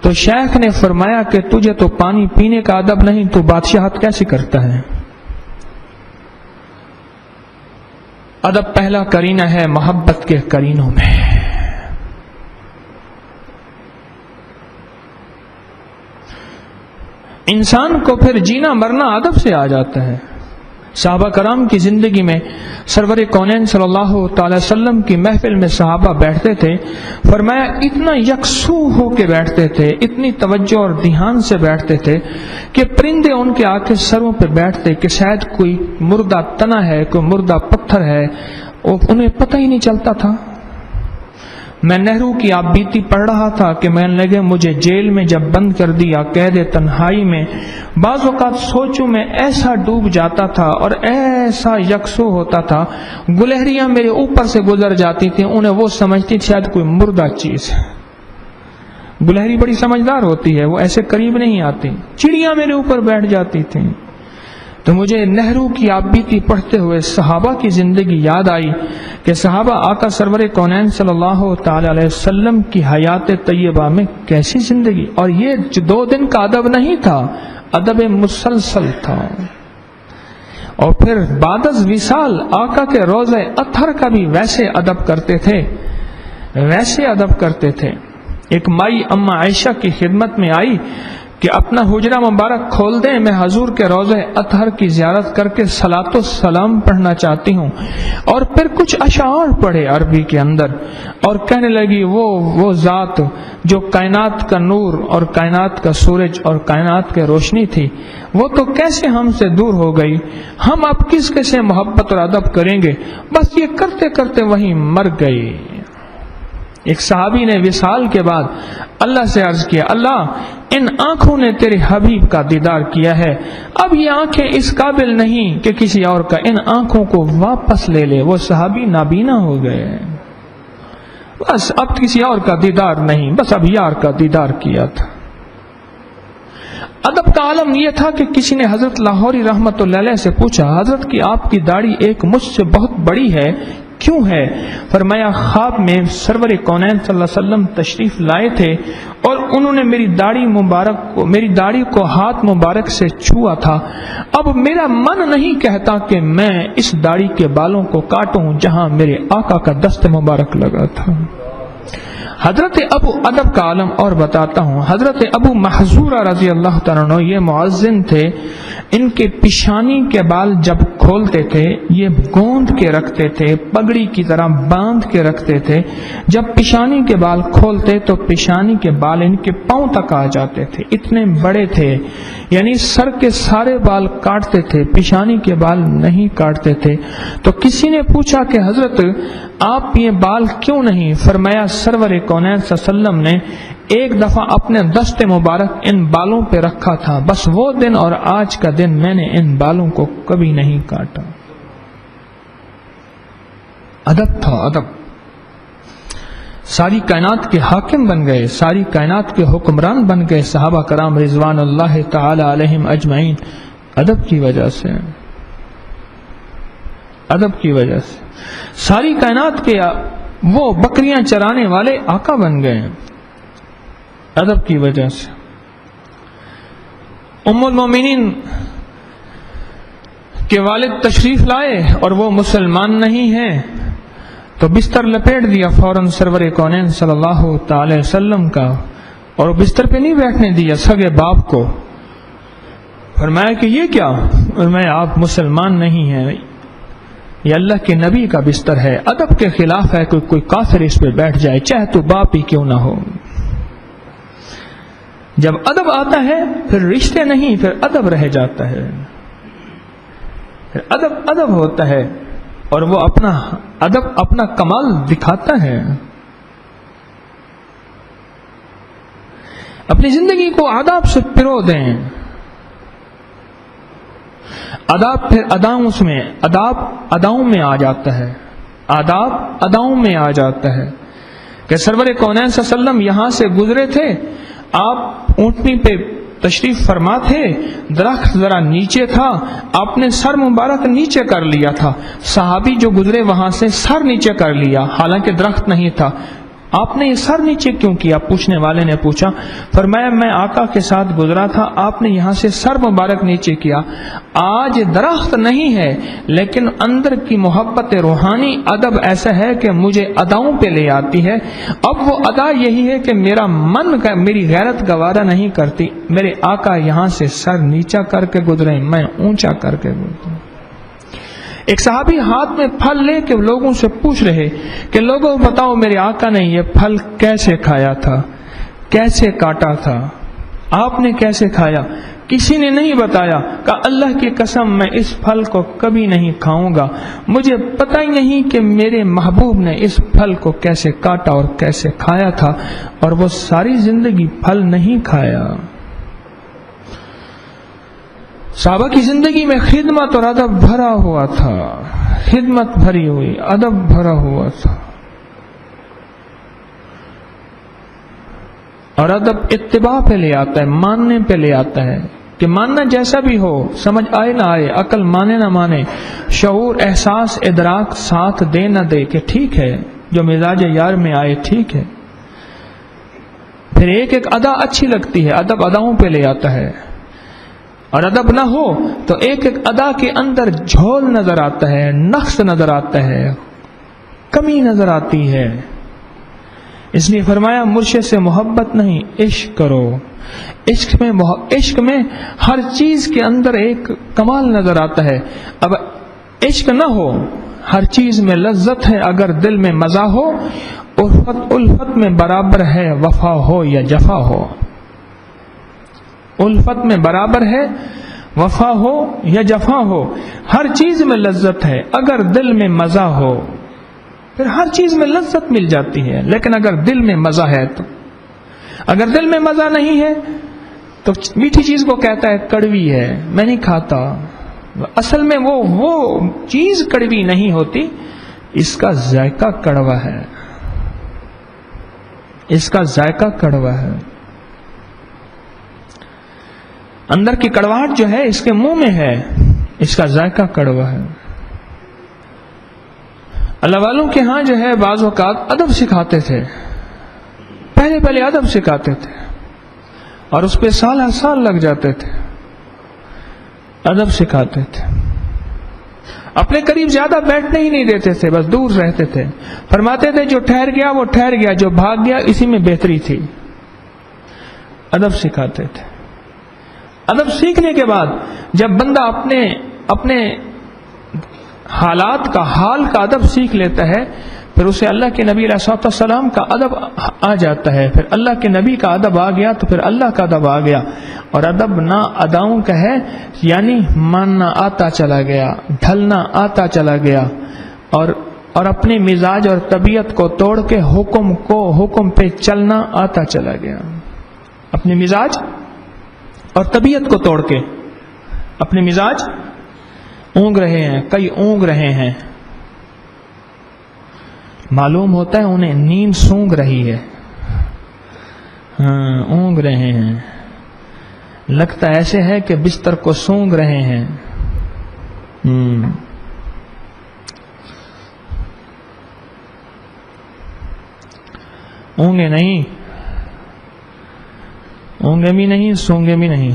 تو شیخ نے فرمایا کہ تجھے تو پانی پینے کا ادب نہیں، تو بادشاہت کیسے کرتا ہے؟ ادب پہلا کرینہ ہے محبت کے کرینوں میں۔ انسان کو پھر جینا مرنا ادب سے آ جاتا ہے۔ صحابہ کرام کی زندگی میں سرور کونین صلی اللہ تعالی وسلم کی محفل میں صحابہ بیٹھتے تھے، فرمایا اتنا یکسو ہو کے بیٹھتے تھے، اتنی توجہ اور دھیان سے بیٹھتے تھے کہ پرندے ان کے آ کے سروں پہ بیٹھتے کہ شاید کوئی مردہ تنا ہے، کوئی مردہ پتھر ہے، انہیں پتہ ہی نہیں چلتا تھا۔ میں نہرو کی آپ بیتی پڑھ رہا تھا کہ میں لگے مجھے جیل میں جب بند کر دیا قید تنہائی میں، بعض اوقات سوچوں میں ایسا ڈوب جاتا تھا اور ایسا یکسو ہوتا تھا، گلہریاں میرے اوپر سے گزر جاتی تھیں، انہیں وہ سمجھتی شاید کوئی مردہ چیز ہے۔ گلہری بڑی سمجھدار ہوتی ہے، وہ ایسے قریب نہیں آتی، چڑیاں میرے اوپر بیٹھ جاتی تھیں۔ تو مجھے نہرو کی آپ بیتی پڑھتے ہوئے صحابہ کی زندگی یاد آئی کہ صحابہ آقا سرور کونین صلی اللہ تعالی علیہ وسلم کی حیات طیبہ میں کیسی زندگی، اور یہ 2 دن کا ادب نہیں تھا، ادب مسلسل تھا۔ اور پھر بعد از وصال آقا کے روضہ اطہر کا بھی ویسے ادب کرتے تھے، ویسے ادب کرتے تھے۔ ایک مائی اما عائشہ کی خدمت میں آئی کہ اپنا حجرہ مبارک کھول دیں، میں حضور کے روضہ اطہر کی زیارت کر کے صلاۃ و سلام پڑھنا چاہتی ہوں، اور پھر کچھ اشعار پڑھے عربی کے اندر، اور کہنے لگی وہ ذات جو کائنات کا نور اور کائنات کا سورج اور کائنات کی روشنی تھی، وہ تو کیسے ہم سے دور ہو گئی، ہم اب کس کے سے محبت اور ادب کریں گے، بس یہ کرتے کرتے وہیں مر گئی۔ ایک صحابی نے وصال کے بعد اللہ سے عرض کیا، اللہ ان آنکھوں نے تیرے حبیب کا دیدار کیا ہے، اب یہ آنکھیں اس قابل نہیں کہ کسی اور کا، ان آنکھوں کو واپس لے لے۔ وہ صحابی نابینا ہو گئے، بس اب کسی اور کا دیدار نہیں، بس اب یار کا دیدار کیا تھا۔ ادب کا عالم یہ تھا کہ کسی نے حضرت لاہوری رحمت اللہ علیہ سے پوچھا، حضرت کی آپ کی داڑھی ایک مجھ سے بہت بڑی ہے، کیوں ہے؟ فرمایا خواب میں سرور کونین صلی اللہ علیہ وسلم تشریف لائے تھے اور انہوں نے میری داڑھی کو ہاتھ مبارک سے چھوا تھا، اب میرا من نہیں کہتا کہ میں اس داڑھی کے بالوں کو کاٹوں جہاں میرے آقا کا دست مبارک لگا تھا۔ حضرت ابو ادب کا عالم اور بتاتا ہوں، حضرت ابو محذورہ رضی اللہ تعالیٰ عنہ یہ مؤذن تھے، ان کے پیشانی کے بال جب کھولتے تھے یہ گوند کے رکھتے تھے، پگڑی کی طرح باندھ کے رکھتے تھے، جب پیشانی کے بال کھولتے تو پیشانی کے بال ان کے پاؤں تک آ جاتے تھے، اتنے بڑے تھے، یعنی سر کے سارے بال کاٹتے تھے، پیشانی کے بال نہیں کاٹتے تھے۔ تو کسی نے پوچھا کہ حضرت آپ یہ بال کیوں نہیں؟ فرمایا سرور کونین صلی اللہ علیہ وسلم نے ایک دفعہ اپنے دست مبارک ان بالوں پہ رکھا تھا، بس وہ دن اور آج کا دن میں نے ان بالوں کو کبھی نہیں کاٹا۔ ادب تھا، ادب۔ ساری کائنات کے حاکم بن گئے، ساری کائنات کے حکمران بن گئے صحابہ کرام رضوان اللہ تعالی علیہم اجمعین، ادب کی وجہ سے، ادب کی وجہ سے۔ ساری کائنات کے وہ بکریاں چرانے والے آقا بن گئے ادب کی وجہ سے۔ ام المومنین کے والد تشریف لائے اور وہ مسلمان نہیں ہیں تو بستر لپیٹ دیا فوراً سرور کونین صلی اللہ تعالی وسلم کا، اور بستر پہ نہیں بیٹھنے دیا سگے باپ کو۔ فرمایا کہ یہ کیا؟ فرمایا آپ مسلمان نہیں ہیں، یہ اللہ کے نبی کا بستر ہے، ادب کے خلاف ہے کوئی کافر اس پہ بیٹھ جائے چاہے تو باپ ہی کیوں نہ ہو۔ جب ادب آتا ہے پھر رشتے نہیں، پھر ادب رہ جاتا ہے، پھر ادب ادب ہوتا ہے اور وہ ادب اپنا کمال دکھاتا ہے۔ اپنی زندگی کو آداب سے پرو دیں، آداب پھر آداب اداؤں میں آ جاتا ہے، آداب اداؤں میں آ جاتا ہے کہ سرور کونین صلی اللہ علیہ وسلم یہاں سے گزرے تھے، آپ اونٹنی پہ تشریف فرما تھے، درخت ذرا نیچے تھا، آپ نے سر مبارک نیچے کر لیا تھا، صحابی جو گزرے وہاں سے سر نیچے کر لیا حالانکہ درخت نہیں تھا، آپ نے یہ سر نیچے کیوں کیا؟ پوچھنے والے نے پوچھا، فرمایا میں آقا کے ساتھ گزرا تھا، آپ نے یہاں سے سر مبارک نیچے کیا، آج درخت نہیں ہے لیکن اندر کی محبت روحانی ادب ایسا ہے کہ مجھے اداؤں پہ لے آتی ہے۔ اب وہ ادا یہی ہے کہ میری غیرت گوارا نہیں کرتی، میرے آقا یہاں سے سر نیچا کر کے گزرے، میں اونچا کر کے گزرا۔ ایک صحابی ہاتھ میں پھل لے کے لوگوں سے پوچھ رہے کہ لوگوں بتاؤ میرے آقا نے یہ پھل کیسے کھایا تھا، کیسے کاٹا تھا، آپ نے کیسے کھایا؟ کسی نے نہیں بتایا، کہ اللہ کی قسم میں اس پھل کو کبھی نہیں کھاؤں گا، مجھے پتہ ہی نہیں کہ میرے محبوب نے اس پھل کو کیسے کاٹا اور کیسے کھایا تھا، اور وہ ساری زندگی پھل نہیں کھایا۔ صحابہ کی زندگی میں خدمت اور ادب بھرا ہوا تھا، خدمت بھری ہوئی، ادب بھرا ہوا تھا، اور ادب اتباع پہ لے آتا ہے، ماننے پہ لے آتا ہے کہ ماننا جیسا بھی ہو، سمجھ آئے نہ آئے، عقل مانے نہ مانے، شعور احساس ادراک ساتھ دے نہ دے کہ ٹھیک ہے، جو مزاج یار میں آئے ٹھیک ہے۔ پھر ایک ایک ادا اچھی لگتی ہے، ادب اداؤں پہ لے آتا ہے، اور ادب نہ ہو تو ایک ایک ادا کے اندر جھول نظر آتا ہے، نقص نظر آتا ہے، کمی نظر آتی ہے۔ اس لیے فرمایا مرشد سے محبت نہیں عشق کرو، عشق میں ہر چیز کے اندر ایک کمال نظر آتا ہے۔ اب عشق نہ ہو، ہر چیز میں لذت ہے اگر دل میں مزہ ہو، الفت میں برابر ہے وفا ہو یا جفا ہو، الفت میں برابر ہے وفا ہو یا جفا ہو، ہر چیز میں لذت ہے اگر دل میں مزہ ہو، پھر ہر چیز میں لذت مل جاتی ہے، لیکن اگر دل میں مزہ ہے تو، اگر دل میں مزہ نہیں ہے تو میٹھی چیز کو کہتا ہے کڑوی ہے، میں نہیں کھاتا، اصل میں وہ چیز کڑوی نہیں ہوتی، اس کا ذائقہ کڑوا ہے، اس کا ذائقہ کڑوا ہے۔ اندر کی کڑواہٹ جو ہے اس کے منہ میں ہے، اس کا ذائقہ کڑوا ہے۔ اللہ والوں کے ہاں جو ہے بعض اوقات ادب سکھاتے تھے، پہلے ادب سکھاتے تھے اور اس پہ سال لگ جاتے تھے، ادب سکھاتے تھے، اپنے قریب زیادہ بیٹھنے ہی نہیں دیتے تھے، بس دور رہتے تھے۔ فرماتے تھے جو ٹھہر گیا وہ ٹھہر گیا، جو بھاگ گیا اسی میں بہتری تھی۔ ادب سکھاتے تھے۔ ادب سیکھنے کے بعد جب بندہ اپنے حالات کا، حال کا ادب سیکھ لیتا ہے، پھر اسے اللہ کے نبی علیہ الصلوۃ والسلام کا ادب آ جاتا ہے، پھر اللہ کے نبی کا ادب آ گیا تو پھر اللہ کا ادب آ گیا۔ اور ادب نہ اداؤں کا ہے، یعنی ماننا آتا چلا گیا، ڈھلنا آتا چلا گیا، اور اپنے مزاج اور طبیعت کو توڑ کے حکم پہ چلنا آتا چلا گیا۔ اپنے مزاج اور طبیعت کو توڑ کے، اپنے مزاج اونگ رہے ہیں، کئی اونگ رہے ہیں، معلوم ہوتا ہے انہیں نیند سونگ رہی ہے، اونگ رہے ہیں، لگتا ایسے ہے کہ بستر کو سونگ رہے ہیں۔ اونگے نہیں، اونگے بھی نہیں، سونگے بھی نہیں۔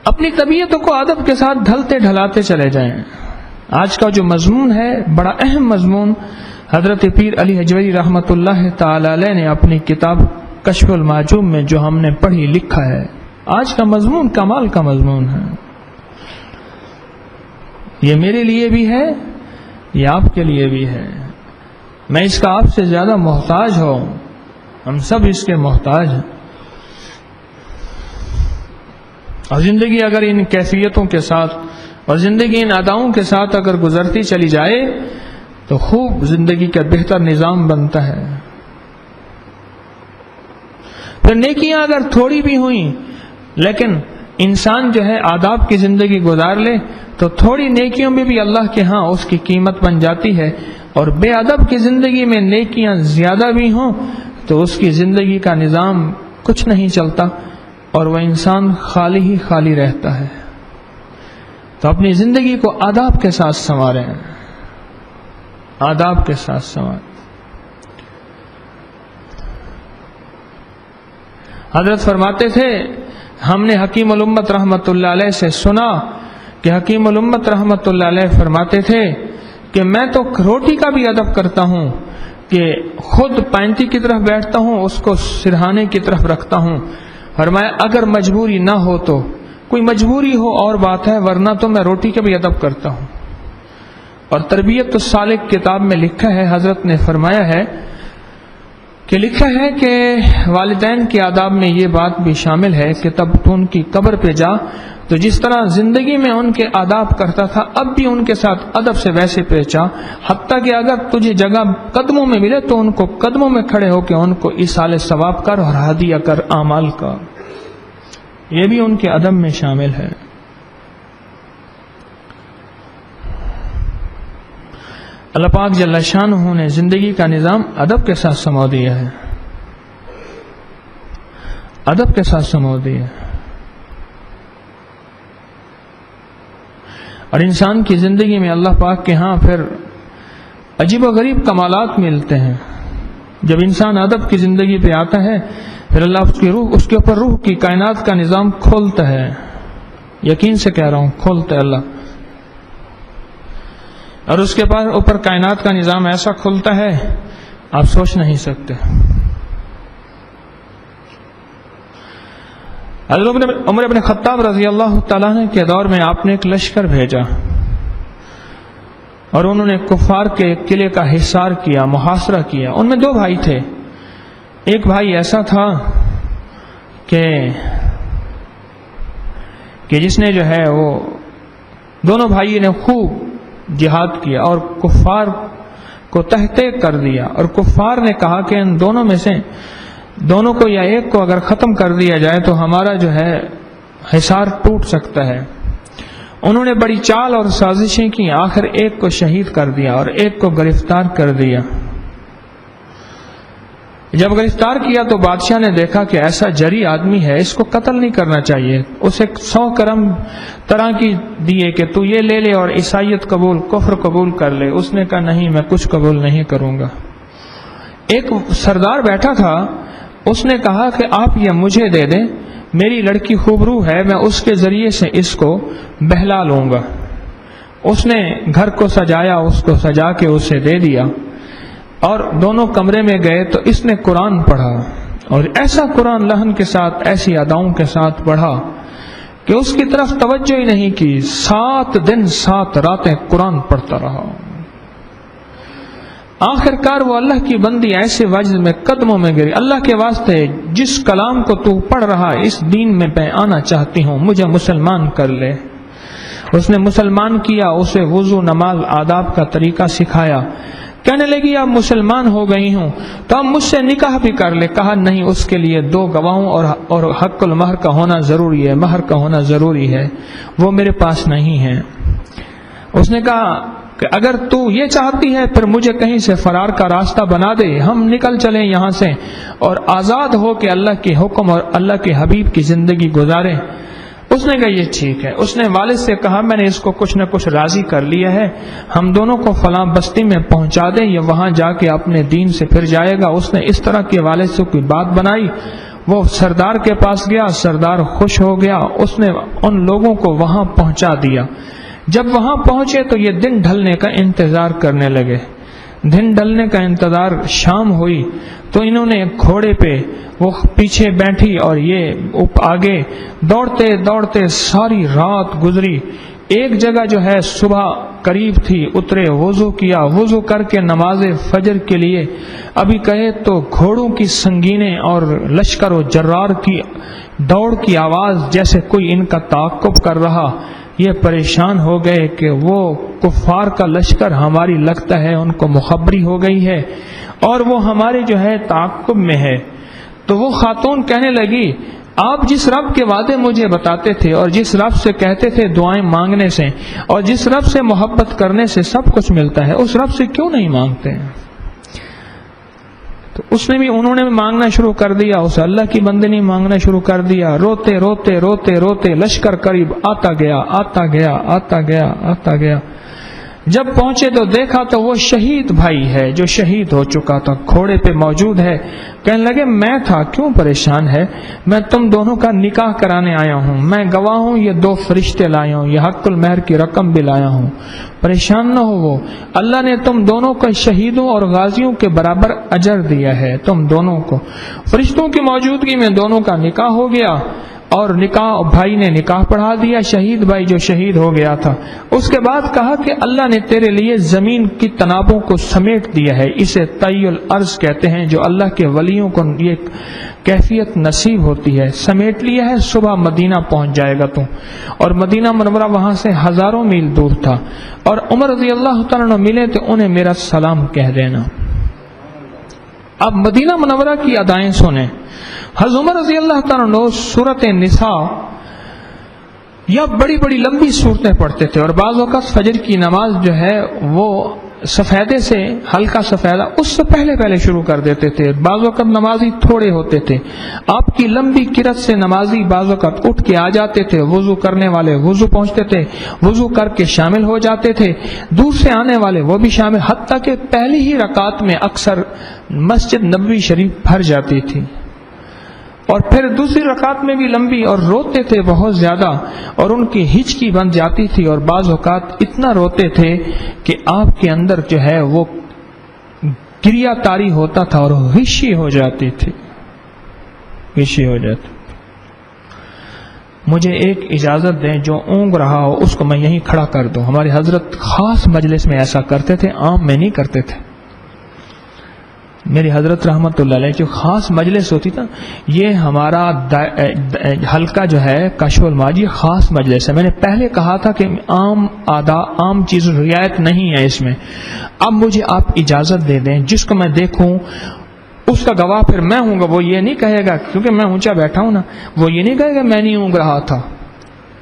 اپنی طبیعتوں کو ادب کے ساتھ ڈھلتے ڈھلاتے چلے جائیں۔ آج کا جو مضمون ہے بڑا اہم مضمون، حضرت پیر علی حجویری رحمۃ اللہ تعالی علیہ نے اپنی کتاب کشف المعجوم میں جو ہم نے پڑھی لکھا ہے، آج کا مضمون کمال کا مضمون ہے۔ یہ میرے لیے بھی ہے، یہ آپ کے لیے بھی ہے۔ میں اس کا آپ سے زیادہ محتاج ہوں، ہم سب اس کے محتاج ہیں۔ اور زندگی اگر ان کیفیتوں کے ساتھ اور زندگی ان اداؤں کے ساتھ اگر گزرتی چلی جائے تو خوب زندگی کا بہتر نظام بنتا ہے۔ پھر نیکیاں اگر تھوڑی بھی ہوئیں لیکن انسان جو ہے آداب کی زندگی گزار لے تو تھوڑی نیکیوں میں بھی اللہ کے ہاں اس کی قیمت بن جاتی ہے، اور بے ادب کی زندگی میں نیکیاں زیادہ بھی ہوں تو اس کی زندگی کا نظام کچھ نہیں چلتا اور وہ انسان خالی ہی خالی رہتا ہے۔ تو اپنی زندگی کو آداب کے ساتھ سنواریں، آداب کے ساتھ سنواریں۔ حضرت فرماتے تھے ہم نے حکیم الامت رحمت اللہ علیہ سے سنا کہ حکیم الامت رحمت اللہ علیہ فرماتے تھے کہ میں تو روٹی کا بھی ادب کرتا ہوں کہ خود پینتی کی طرف بیٹھتا ہوں، اس کو سرہانے کی طرف رکھتا ہوں۔ فرمایا اگر مجبوری نہ ہو تو، کوئی مجبوری ہو اور بات ہے، ورنہ تو میں روٹی کا بھی ادب کرتا ہوں۔ اور تربیت السالک کتاب میں لکھا ہے، حضرت نے فرمایا ہے کہ لکھا ہے کہ والدین کے آداب میں یہ بات بھی شامل ہے کہ تب تو ان کی قبر پہ جا تو جس طرح زندگی میں ان کے آداب کرتا تھا اب بھی ان کے ساتھ ادب سے ویسے پیش آ، حتیٰ کہ اگر تجھے جگہ قدموں میں ملے تو ان کو قدموں میں کھڑے ہو کے ان کو ایصال ثواب کر اور ہدیہ کر اعمال کا، یہ بھی ان کے ادب میں شامل ہے۔ اللہ پاک جل شانہ نے زندگی کا نظام ادب کے ساتھ سمو دیا ہے، ادب کے ساتھ سمو دیا ہے، اور انسان کی زندگی میں اللہ پاک کے ہاں پھر عجیب و غریب کمالات ملتے ہیں۔ جب انسان ادب کی زندگی پہ آتا ہے پھر اللہ اس کے اوپر روح کی کائنات کا نظام کھولتا ہے، یقین سے کہہ رہا ہوں کھولتا ہے اللہ، اور اس کے بعد اوپر کائنات کا نظام ایسا کھلتا ہے آپ سوچ نہیں سکتے۔ حضرت عمر بن خطاب رضی اللہ تعالیٰ عنہ کے دور میں آپ نے ایک لشکر بھیجا اور انہوں نے کفار کے قلعے کا حصار کیا، محاصرہ کیا۔ ان میں دو بھائی تھے، ایک بھائی ایسا تھا کہ جس نے جو ہے وہ دونوں بھائی نے خوب جہاد کیا اور کفار کو تہتے کر دیا، اور کفار نے کہا کہ ان دونوں میں سے دونوں کو یا ایک کو اگر ختم کر دیا جائے تو ہمارا جو ہے حصار ٹوٹ سکتا ہے۔ انہوں نے بڑی چال اور سازشیں کی، آخر ایک کو شہید کر دیا اور ایک کو گرفتار کر دیا۔ جب گرفتار کیا تو بادشاہ نے دیکھا کہ ایسا جری آدمی ہے، اس کو قتل نہیں کرنا چاہیے. اسے 100 کرم طرح کی دیے کہ تو یہ لے لے اور عیسائیت قبول، کفر قبول کر لے. اس نے کہا نہیں، میں کچھ قبول نہیں کروں گا. ایک سردار بیٹھا تھا، اس نے کہا کہ آپ یہ مجھے دے دیں، میری لڑکی خوبرو ہے، میں اس کے ذریعے سے اس کو بہلا لوں گا. اس نے گھر کو سجایا، اس کو سجا کے اسے دے دیا اور دونوں کمرے میں گئے تو اس نے قرآن پڑھا، اور ایسا قرآن لحن کے ساتھ، ایسی اداؤں کے ساتھ پڑھا کہ اس کی طرف توجہ ہی نہیں کی. 7 دن 7 راتیں قرآن پڑھتا رہا. آخر کار وہ اللہ کی بندی ایسے وجد میں قدموں میں گری. اللہ کے واسطے جس کلام کو تو پڑھ رہا اس دین میں میں آنا چاہتی ہوں، مجھے مسلمان کر لے. اس نے مسلمان کیا، اسے وضو، نماز، آداب کا طریقہ سکھایا. کہنے لگی اب مسلمان ہو گئی ہوں تو اب مجھ سے نکاح بھی کر لے. کہا نہیں، اس کے لیے 2 گواہوں اور حق المہر کا ہونا ضروری ہے، مہر کا ہونا ضروری ہے، وہ میرے پاس نہیں ہے. اس نے کہا کہ اگر تو یہ چاہتی ہے پھر مجھے کہیں سے فرار کا راستہ بنا دے، ہم نکل چلیں یہاں سے اور آزاد ہو کے اللہ کے حکم اور اللہ کے حبیب کی زندگی گزاریں. اس نے کہا یہ ٹھیک ہے. اس نے والد سے کہا میں نے اس کو کچھ نہ کچھ راضی کر لیا ہے، ہم دونوں کو فلاں بستی میں پہنچا دیں، یہ وہاں جا کے اپنے دین سے پھر جائے گا. اس نے اس طرح کے والد سے کوئی بات بنائی. وہ سردار کے پاس گیا، سردار خوش ہو گیا. اس نے ان لوگوں کو وہاں پہنچا دیا. جب وہاں پہنچے تو یہ دن ڈھلنے کا انتظار کرنے لگے. دن ڈھلنے کا انتظار، شام ہوئی تو انہوں نے گھوڑے پہ، وہ پیچھے بیٹھی اور یہ آگے دوڑتے دوڑتے ساری رات گزری. ایک جگہ جو ہے صبح قریب تھی، اترے، وضو کیا، وضو کر کے نماز فجر کے لیے ابھی کہے تو گھوڑوں کی سنگینیں اور لشکر و جرار کی دوڑ کی آواز جیسے کوئی ان کا تعاقب کر رہا. یہ پریشان ہو گئے کہ وہ کفار کا لشکر ہماری لگتا ہے ان کو مخبری ہو گئی ہے اور وہ ہمارے جو ہے تعاقب میں ہے. تو وہ خاتون کہنے لگی آپ جس رب کے وعدے مجھے بتاتے تھے اور جس رب سے کہتے تھے دعائیں مانگنے سے اور جس رب سے محبت کرنے سے سب کچھ ملتا ہے، اس رب سے کیوں نہیں مانگتے؟ تو انہوں نے بھی مانگنا شروع کر دیا. اس اللہ کی بندے نے مانگنا شروع کر دیا. روتے روتے روتے روتے لشکر قریب آتا گیا آتا گیا آتا گیا آتا گیا. جب پہنچے تو دیکھا تو وہ شہید بھائی ہے جو شہید ہو چکا تھا، گھوڑے پہ موجود ہے. کہنے لگے میں تھا، کیوں پریشان ہے؟ میں تم دونوں کا نکاح کرانے آیا ہوں، میں گواہ ہوں، یہ 2 فرشتے لایا ہوں، یہ حق المہر کی رقم بھی لایا ہوں. پریشان نہ ہو. وہ اللہ نے تم دونوں کو شہیدوں اور غازیوں کے برابر اجر دیا ہے. تم دونوں کو فرشتوں کی موجودگی میں دونوں کا نکاح ہو گیا اور بھائی نے نکاح پڑھا دیا، شہید بھائی جو شہید ہو گیا تھا. اس کے بعد کہا کہ اللہ نے تیرے لیے زمین کی تنابوں کو سمیٹ دیا ہے. اسے طی الارض کہتے ہیں، جو اللہ کے ولیوں کو یہ کیفیت نصیب ہوتی ہے. سمیٹ لیا ہے، صبح مدینہ پہنچ جائے گا تو. اور مدینہ منورہ وہاں سے ہزاروں میل دور تھا. اور عمر رضی اللہ تعالیٰ عنہ ملے تو انہیں میرا سلام کہہ دینا. اب مدینہ منورہ کی ادائیں سنیں. حضرت عمر رضی اللہ تعالیٰ عنہ سورۃ نساء یا بڑی بڑی لمبی صورتیں پڑھتے تھے، اور بعض اوقات فجر کی نماز جو ہے وہ سفیدے سے، ہلکا سفیدہ اس سے پہلے شروع کر دیتے تھے. بعض اوقات نمازی تھوڑے ہوتے تھے، آپ کی لمبی کرت سے نمازی بعض اوقات اٹھ کے آ جاتے تھے. وضو کرنے والے وضو پہنچتے تھے، وضو کر کے شامل ہو جاتے تھے. دور سے آنے والے وہ بھی شامل، حتیٰ کہ پہلی ہی رکعت میں اکثر مسجد نبوی شریف بھر جاتی تھی، اور پھر دوسری رکعت میں بھی لمبی، اور روتے تھے بہت زیادہ، اور ان کی ہچکی بن جاتی تھی، اور بعض اوقات اتنا روتے تھے کہ آپ کے اندر جو ہے وہ گریا تاری ہوتا تھا اور غشی ہو جاتی تھی. مجھے ایک اجازت دیں، جو اونگ رہا ہو اس کو میں یہیں کھڑا کر دوں. ہمارے حضرت خاص مجلس میں ایسا کرتے تھے، عام میں نہیں کرتے تھے. میری حضرت رحمت اللہ علیہ جو خاص مجلس ہوتی تھا، یہ ہمارا حلقہ جو ہے کشف الماجی خاص مجلس ہے. میں نے پہلے کہا تھا کہ عام چیز رعایت نہیں ہے اس میں. اب مجھے آپ اجازت دے دیں، جس کو میں دیکھوں اس کا گواہ پھر میں ہوں گا. وہ یہ نہیں کہے گا، کیونکہ میں اونچا بیٹھا ہوں نا، وہ یہ نہیں کہے گا میں نہیں اونگ رہا تھا.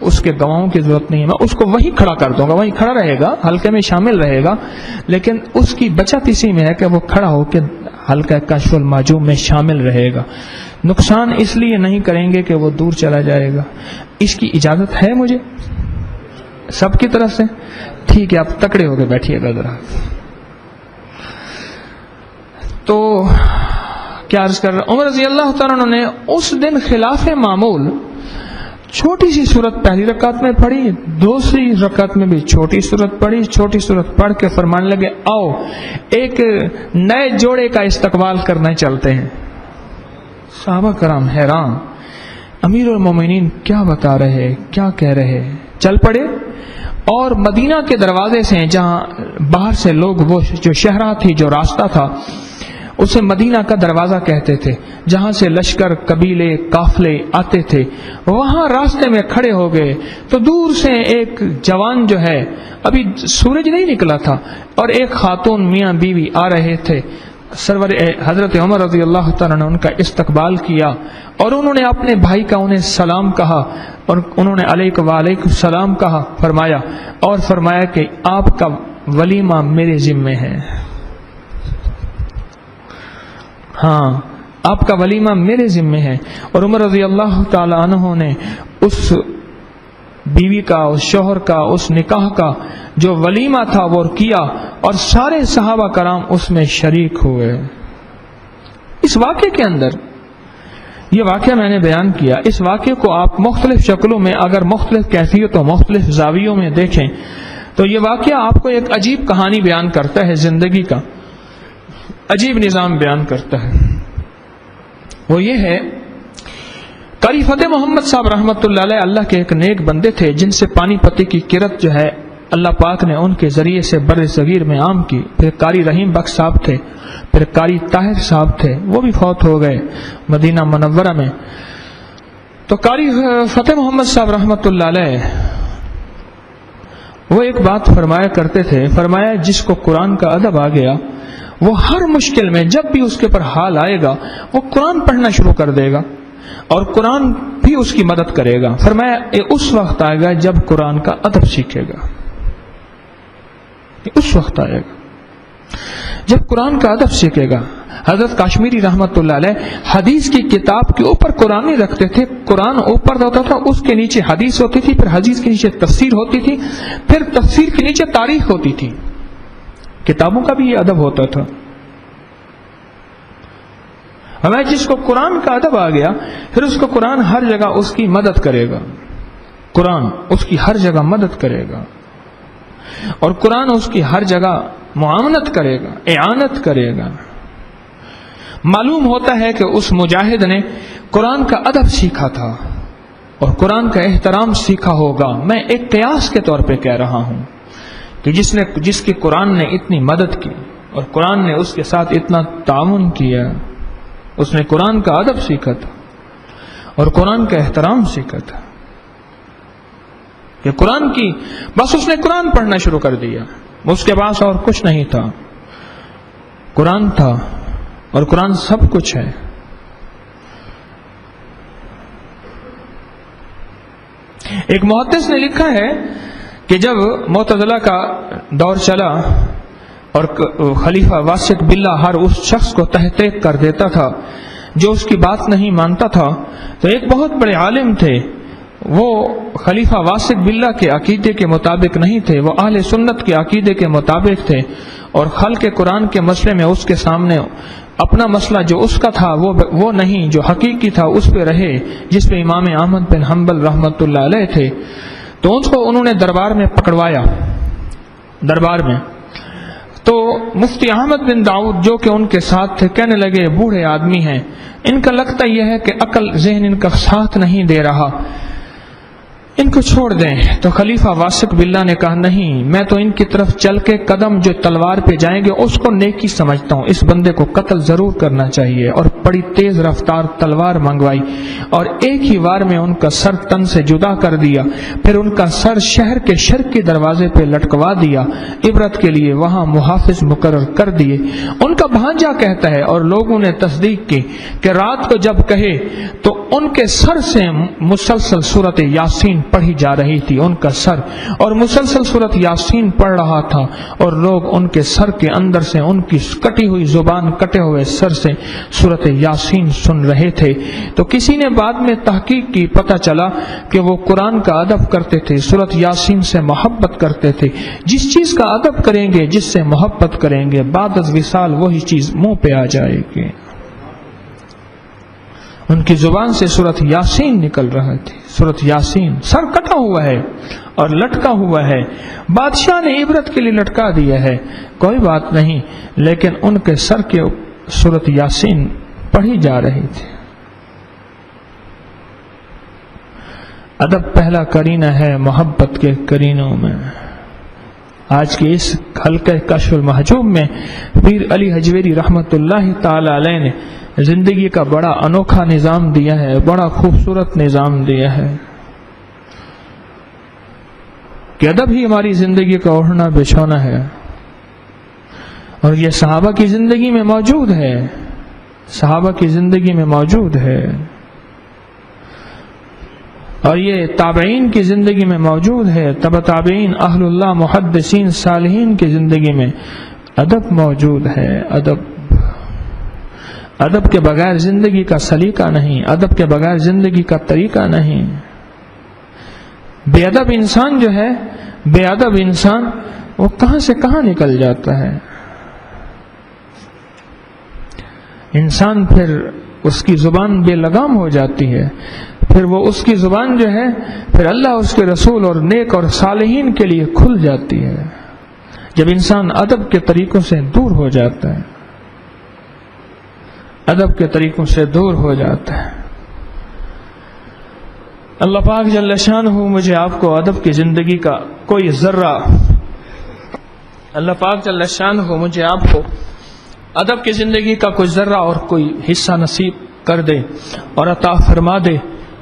اس کے گواہوں کی ضرورت نہیں ہے، میں اس کو وہیں کھڑا کر دوں گا، وہیں کھڑا رہے گا، حلقے میں شامل رہے گا، لیکن اس کی بچت اسی میں ہے کہ وہ کھڑا ہو کے حلقہ کشف المحجوب میں شامل رہے گا۔ نقصان اس لیے نہیں کریں گے کہ وہ دور چلا جائے گا۔ اس کی اجازت ہے مجھے سب کی طرف سے؟ ٹھیک ہے، آپ تکڑے ہو کے بیٹھیے گا ذرا۔ تو کیا عرض کر رہا، عمر رضی اللہ تعالیٰ عنہ نے اس دن خلاف معمول چھوٹی سی صورت پہلی رکعت میں پڑھی، دوسری رکعت میں بھی چھوٹی صورت پڑھی، چھوٹی صورت پڑھ کے فرمانے لگے آؤ ایک نئے جوڑے کا استقبال کرنے چلتے ہیں۔ صحابہ کرام حیران، امیر المومنین کیا بتا رہے، کیا کہہ رہے؟ چل پڑے اور مدینہ کے دروازے سے، جہاں باہر سے لوگ، وہ جو شہرہ تھی، جو راستہ تھا، اسے مدینہ کا دروازہ کہتے تھے، جہاں سے لشکر، قبیلے، قافلے آتے تھے، وہاں راستے میں کھڑے ہو گئے تو دور سے ایک جوان جو ہے، ابھی سورج نہیں نکلا تھا، اور ایک خاتون میاں بیوی آ رہے تھے۔ سرور حضرت عمر رضی اللہ تعالیٰ نے ان کا استقبال کیا اور انہوں نے اپنے بھائی کا انہیں سلام کہا، اور انہوں نے علیکم وعلیکم السلام کہا، فرمایا، اور فرمایا کہ آپ کا ولیمہ میرے ذمے ہے۔ ہاں، آپ کا ولیمہ میرے ذمے ہے۔ اور عمر رضی اللہ تعالی عنہ نے اس بیوی کا، اس شوہر کا، اس نکاح کا جو ولیمہ تھا وہ کیا، اور سارے صحابہ کرام اس میں شریک ہوئے۔ اس واقعے کے اندر، یہ واقعہ میں نے بیان کیا، اس واقعے کو آپ مختلف شکلوں میں، اگر مختلف کیفیتوں، مختلف زاویوں میں دیکھیں تو یہ واقعہ آپ کو ایک عجیب کہانی بیان کرتا ہے، زندگی کا عجیب نظام بیان کرتا ہے۔ وہ یہ ہے، قاری فتح محمد صاحب رحمۃ اللہ علیہ اللہ کے ایک نیک بندے تھے، جن سے پانی پتی کی کرت جو ہے اللہ پاک نے ان کے ذریعے سے بر صغیر میں عام کی۔ پھر قاری رحیم بخش صاحب تھے، پھر قاری طاہر صاحب تھے، وہ بھی فوت ہو گئے مدینہ منورہ میں۔ تو قاری فتح محمد صاحب رحمۃ اللہ علیہ وہ ایک بات فرمایا کرتے تھے، فرمایا جس کو قرآن کا ادب آ گیا وہ ہر مشکل میں جب بھی اس کے پر حال آئے گا وہ قرآن پڑھنا شروع کر دے گا اور قرآن بھی اس کی مدد کرے گا۔ فرمایا اس وقت آئے گا جب قرآن کا ادب سیکھے گا، اس وقت آئے گا جب قرآن کا ادب سیکھے گا۔ حضرت کاشمیری رحمت اللہ علیہ حدیث کی کتاب کے اوپر قرآن نہیں رکھتے تھے، قرآن اوپر ہوتا تھا، اس کے نیچے حدیث ہوتی تھی، پھر حدیث کے نیچے تفسیر ہوتی تھی، پھر تفسیر کے نیچے تاریخ ہوتی تھی۔ کتابوں کا بھی یہ ادب ہوتا تھا۔ ہمیں جس کو قرآن کا ادب آ گیا پھر اس کو قرآن ہر جگہ اس کی مدد کرے گا، قرآن اس کی ہر جگہ مدد کرے گا، اور قرآن اس کی ہر جگہ معاونت کرے گا، اعانت کرے گا۔ معلوم ہوتا ہے کہ اس مجاہد نے قرآن کا ادب سیکھا تھا اور قرآن کا احترام سیکھا ہوگا۔ میں ایک قیاس کے طور پہ کہہ رہا ہوں کہ جس کی قرآن نے اتنی مدد کی اور قرآن نے اس کے ساتھ اتنا تعاون کیا، اس نے قرآن کا ادب سیکھا تھا اور قرآن کا احترام سیکھا تھا، کہ قرآن کی بس اس نے قرآن پڑھنا شروع کر دیا، اس کے پاس اور کچھ نہیں تھا، قرآن تھا، اور قرآن سب کچھ ہے۔ ایک محدث نے لکھا ہے کہ جب معتزلہ کا دور چلا اور خلیفہ واسق باللہ ہر اس شخص کو تحقیق کر دیتا تھا جو اس کی بات نہیں مانتا تھا، تو ایک بہت بڑے عالم تھے، وہ خلیفہ واسق باللہ کے عقیدے کے مطابق نہیں تھے، وہ اہل سنت کے عقیدے کے مطابق تھے، اور خلق قرآن کے مسئلے میں اس کے سامنے اپنا مسئلہ جو اس کا تھا وہ نہیں، جو حقیقی تھا اس پہ رہے، جس پہ امام احمد بن حنبل رحمۃ اللہ علیہ تھے۔ تو ان کو انہوں نے دربار میں پکڑوایا، دربار میں تو مفتی احمد بن داؤد جو کہ ان کے ساتھ تھے کہنے لگے بوڑھے آدمی ہیں، ان کا لگتا یہ ہے کہ عقل ذہن ان کا ساتھ نہیں دے رہا، ان کو چھوڑ دیں۔ تو خلیفہ واسق باللہ نے کہا نہیں، میں تو ان کی طرف چل کے قدم جو تلوار پہ جائیں گے اس کو نیکی سمجھتا ہوں، اس بندے کو قتل ضرور کرنا چاہیے، اور بڑی تیز رفتار تلوار منگوائی اور ایک ہی وار میں ان کا سر تن سے جدا کر دیا، پھر ان کا سر شہر کے شرک کے دروازے پہ لٹکوا دیا، عبرت کے لیے وہاں محافظ مقرر کر دیے۔ ان کا بھانجا کہتا ہے اور لوگوں نے تصدیق کی کہ رات کو جب کہے تو ان کے سر سے مسلسل سورت یاسین پڑھی جا رہی تھی، ان کا سر، اور مسلسل سورت یاسین پڑھ رہا تھا، اور لوگ ان کے سر کے اندر سے ان کی کٹی ہوئی زبان، کٹے ہوئے سر سے سورت یاسین سن رہے تھے۔ تو کسی نے بعد میں تحقیق کی، پتہ چلا کہ وہ قرآن کا ادب کرتے تھے، سورت یاسین سے محبت کرتے تھے۔ جس چیز کا ادب کریں گے، جس سے محبت کریں گے، بعد از وصال وہی چیز منہ پہ آ جائے گی۔ ان کی زبان سے سورت یاسین نکل رہا تھی، سورت یاسین، سر کٹا ہوا ہے اور لٹکا ہوا ہے، بادشاہ نے عبرت کے لیے لٹکا دیا ہے، کوئی بات نہیں، لیکن ان کے سر کے سورت یاسین پڑھی جا رہی تھی۔ ادب پہلا کرینہ ہے محبت کے کرینوں میں۔ آج کے اس حلقہ کشف المحجوب میں پیر علی حجویری رحمت اللہ تعالی علیہ نے زندگی کا بڑا انوکھا نظام دیا ہے، بڑا خوبصورت نظام دیا ہے کہ ادب ہی ہماری زندگی کا اوڑھنا بچھونا ہے، اور یہ صحابہ کی زندگی میں موجود ہے، صحابہ کی زندگی میں موجود ہے، اور یہ تابعین کی زندگی میں موجود ہے، تبع تابعین، اہل اللہ، محدثین، صالحین کی زندگی میں ادب موجود ہے۔ ادب کے بغیر زندگی کا سلیقہ نہیں، ادب کے بغیر زندگی کا طریقہ نہیں۔ بے ادب انسان جو ہے، بے ادب انسان وہ کہاں سے کہاں نکل جاتا ہے۔ انسان پھر اس کی زبان بے لگام ہو جاتی ہے، پھر وہ اس کی زبان جو ہے پھر اللہ، اس کے رسول اور نیک اور صالحین کے لیے کھل جاتی ہے، جب انسان ادب کے طریقوں سے دور ہو جاتا ہے، ادب کے طریقوں سے دور ہو جاتا ہے۔ اللہ پاک جل شانہ مجھے آپ کو ادب کی زندگی کا کوئی ذرہ، اللہ پاک جل شانہ مجھے آپ کو ادب کی زندگی کا کوئی ذرہ اور کوئی حصہ نصیب کر دے اور عطا فرما دے۔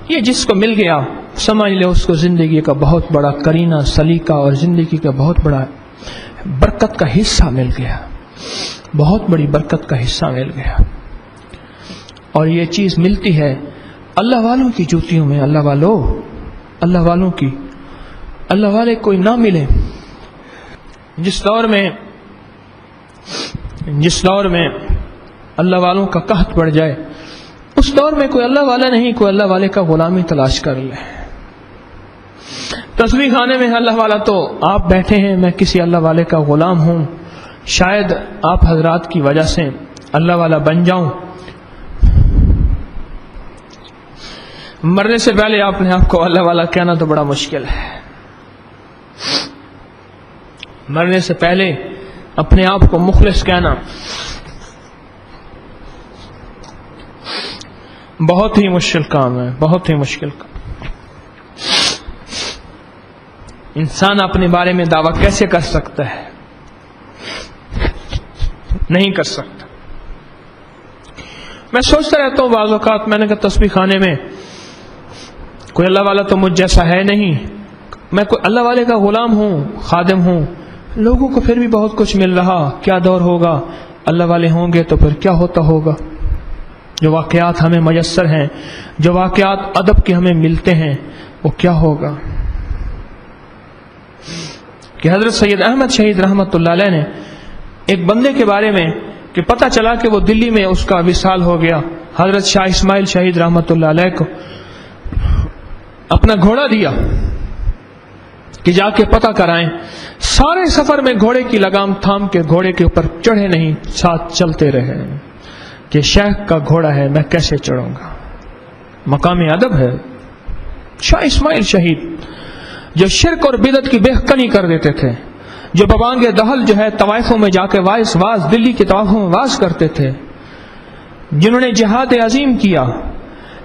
یہ جس کو مل گیا سمجھ لے اس کو زندگی کا بہت بڑا کرینہ، سلیقہ اور زندگی کا بہت بڑا برکت کا حصہ مل گیا، بہت بڑی برکت کا حصہ مل گیا۔ اور یہ چیز ملتی ہے اللہ والوں کی جوتیوں میں، اللہ والوں کی، اللہ والے کوئی نہ ملے۔ جس دور میں اللہ والوں کا قحط بڑھ جائے، اس دور میں کوئی اللہ والا نہیں، کوئی اللہ والے کا غلامی تلاش کر لے۔ تسبیح خانے میں اللہ والا تو آپ بیٹھے ہیں، میں کسی اللہ والے کا غلام ہوں، شاید آپ حضرات کی وجہ سے اللہ والا بن جاؤں۔ مرنے سے پہلے اپنے آپ کو اللہ والا کہنا تو بڑا مشکل ہے۔ مرنے سے پہلے اپنے آپ کو مخلص کہنا بہت ہی مشکل کام ہے، بہت ہی مشکل کام۔ انسان اپنے بارے میں دعویٰ کیسے کر سکتا ہے؟ نہیں کر سکتا۔ میں سوچتا رہتا ہوں بعض اوقات، میں نے کہا تسبیح خانے میں کوئی اللہ والا تو مجھ جیسا ہے نہیں، میں کوئی اللہ والے کا غلام ہوں، خادم ہوں، لوگوں کو پھر بھی بہت کچھ مل رہا، کیا دور ہوگا؟ اللہ والے ہوں گے تو پھر کیا ہوتا ہوگا؟ جو واقعات ہمیں میسر ہیں، جو واقعات ادب کے ہمیں ملتے ہیں، وہ کیا ہوگا؟ کہ حضرت سید احمد شہید رحمت اللہ علیہ نے ایک بندے کے بارے میں کہ پتہ چلا کہ وہ دلی میں اس کا وصال ہو گیا، حضرت شاہ اسماعیل شہید رحمت اللہ علیہ کو اپنا گھوڑا دیا کہ جا کے پتہ کرائیں۔ سارے سفر میں گھوڑے کی لگام تھام کے گھوڑے کے اوپر چڑھے نہیں، ساتھ چلتے رہے کہ شیخ کا گھوڑا ہے، میں کیسے چڑھوں گا؟ مقام ادب ہے۔ شاہ اسماعیل شہید جو شرک اور بدعت کی بہکنی کر دیتے تھے، جو ببانگ دہل جو ہے طوائفوں میں جا کے واز دلی کے طوائفوں میں واز کرتے تھے، جنہوں نے جہاد عظیم کیا،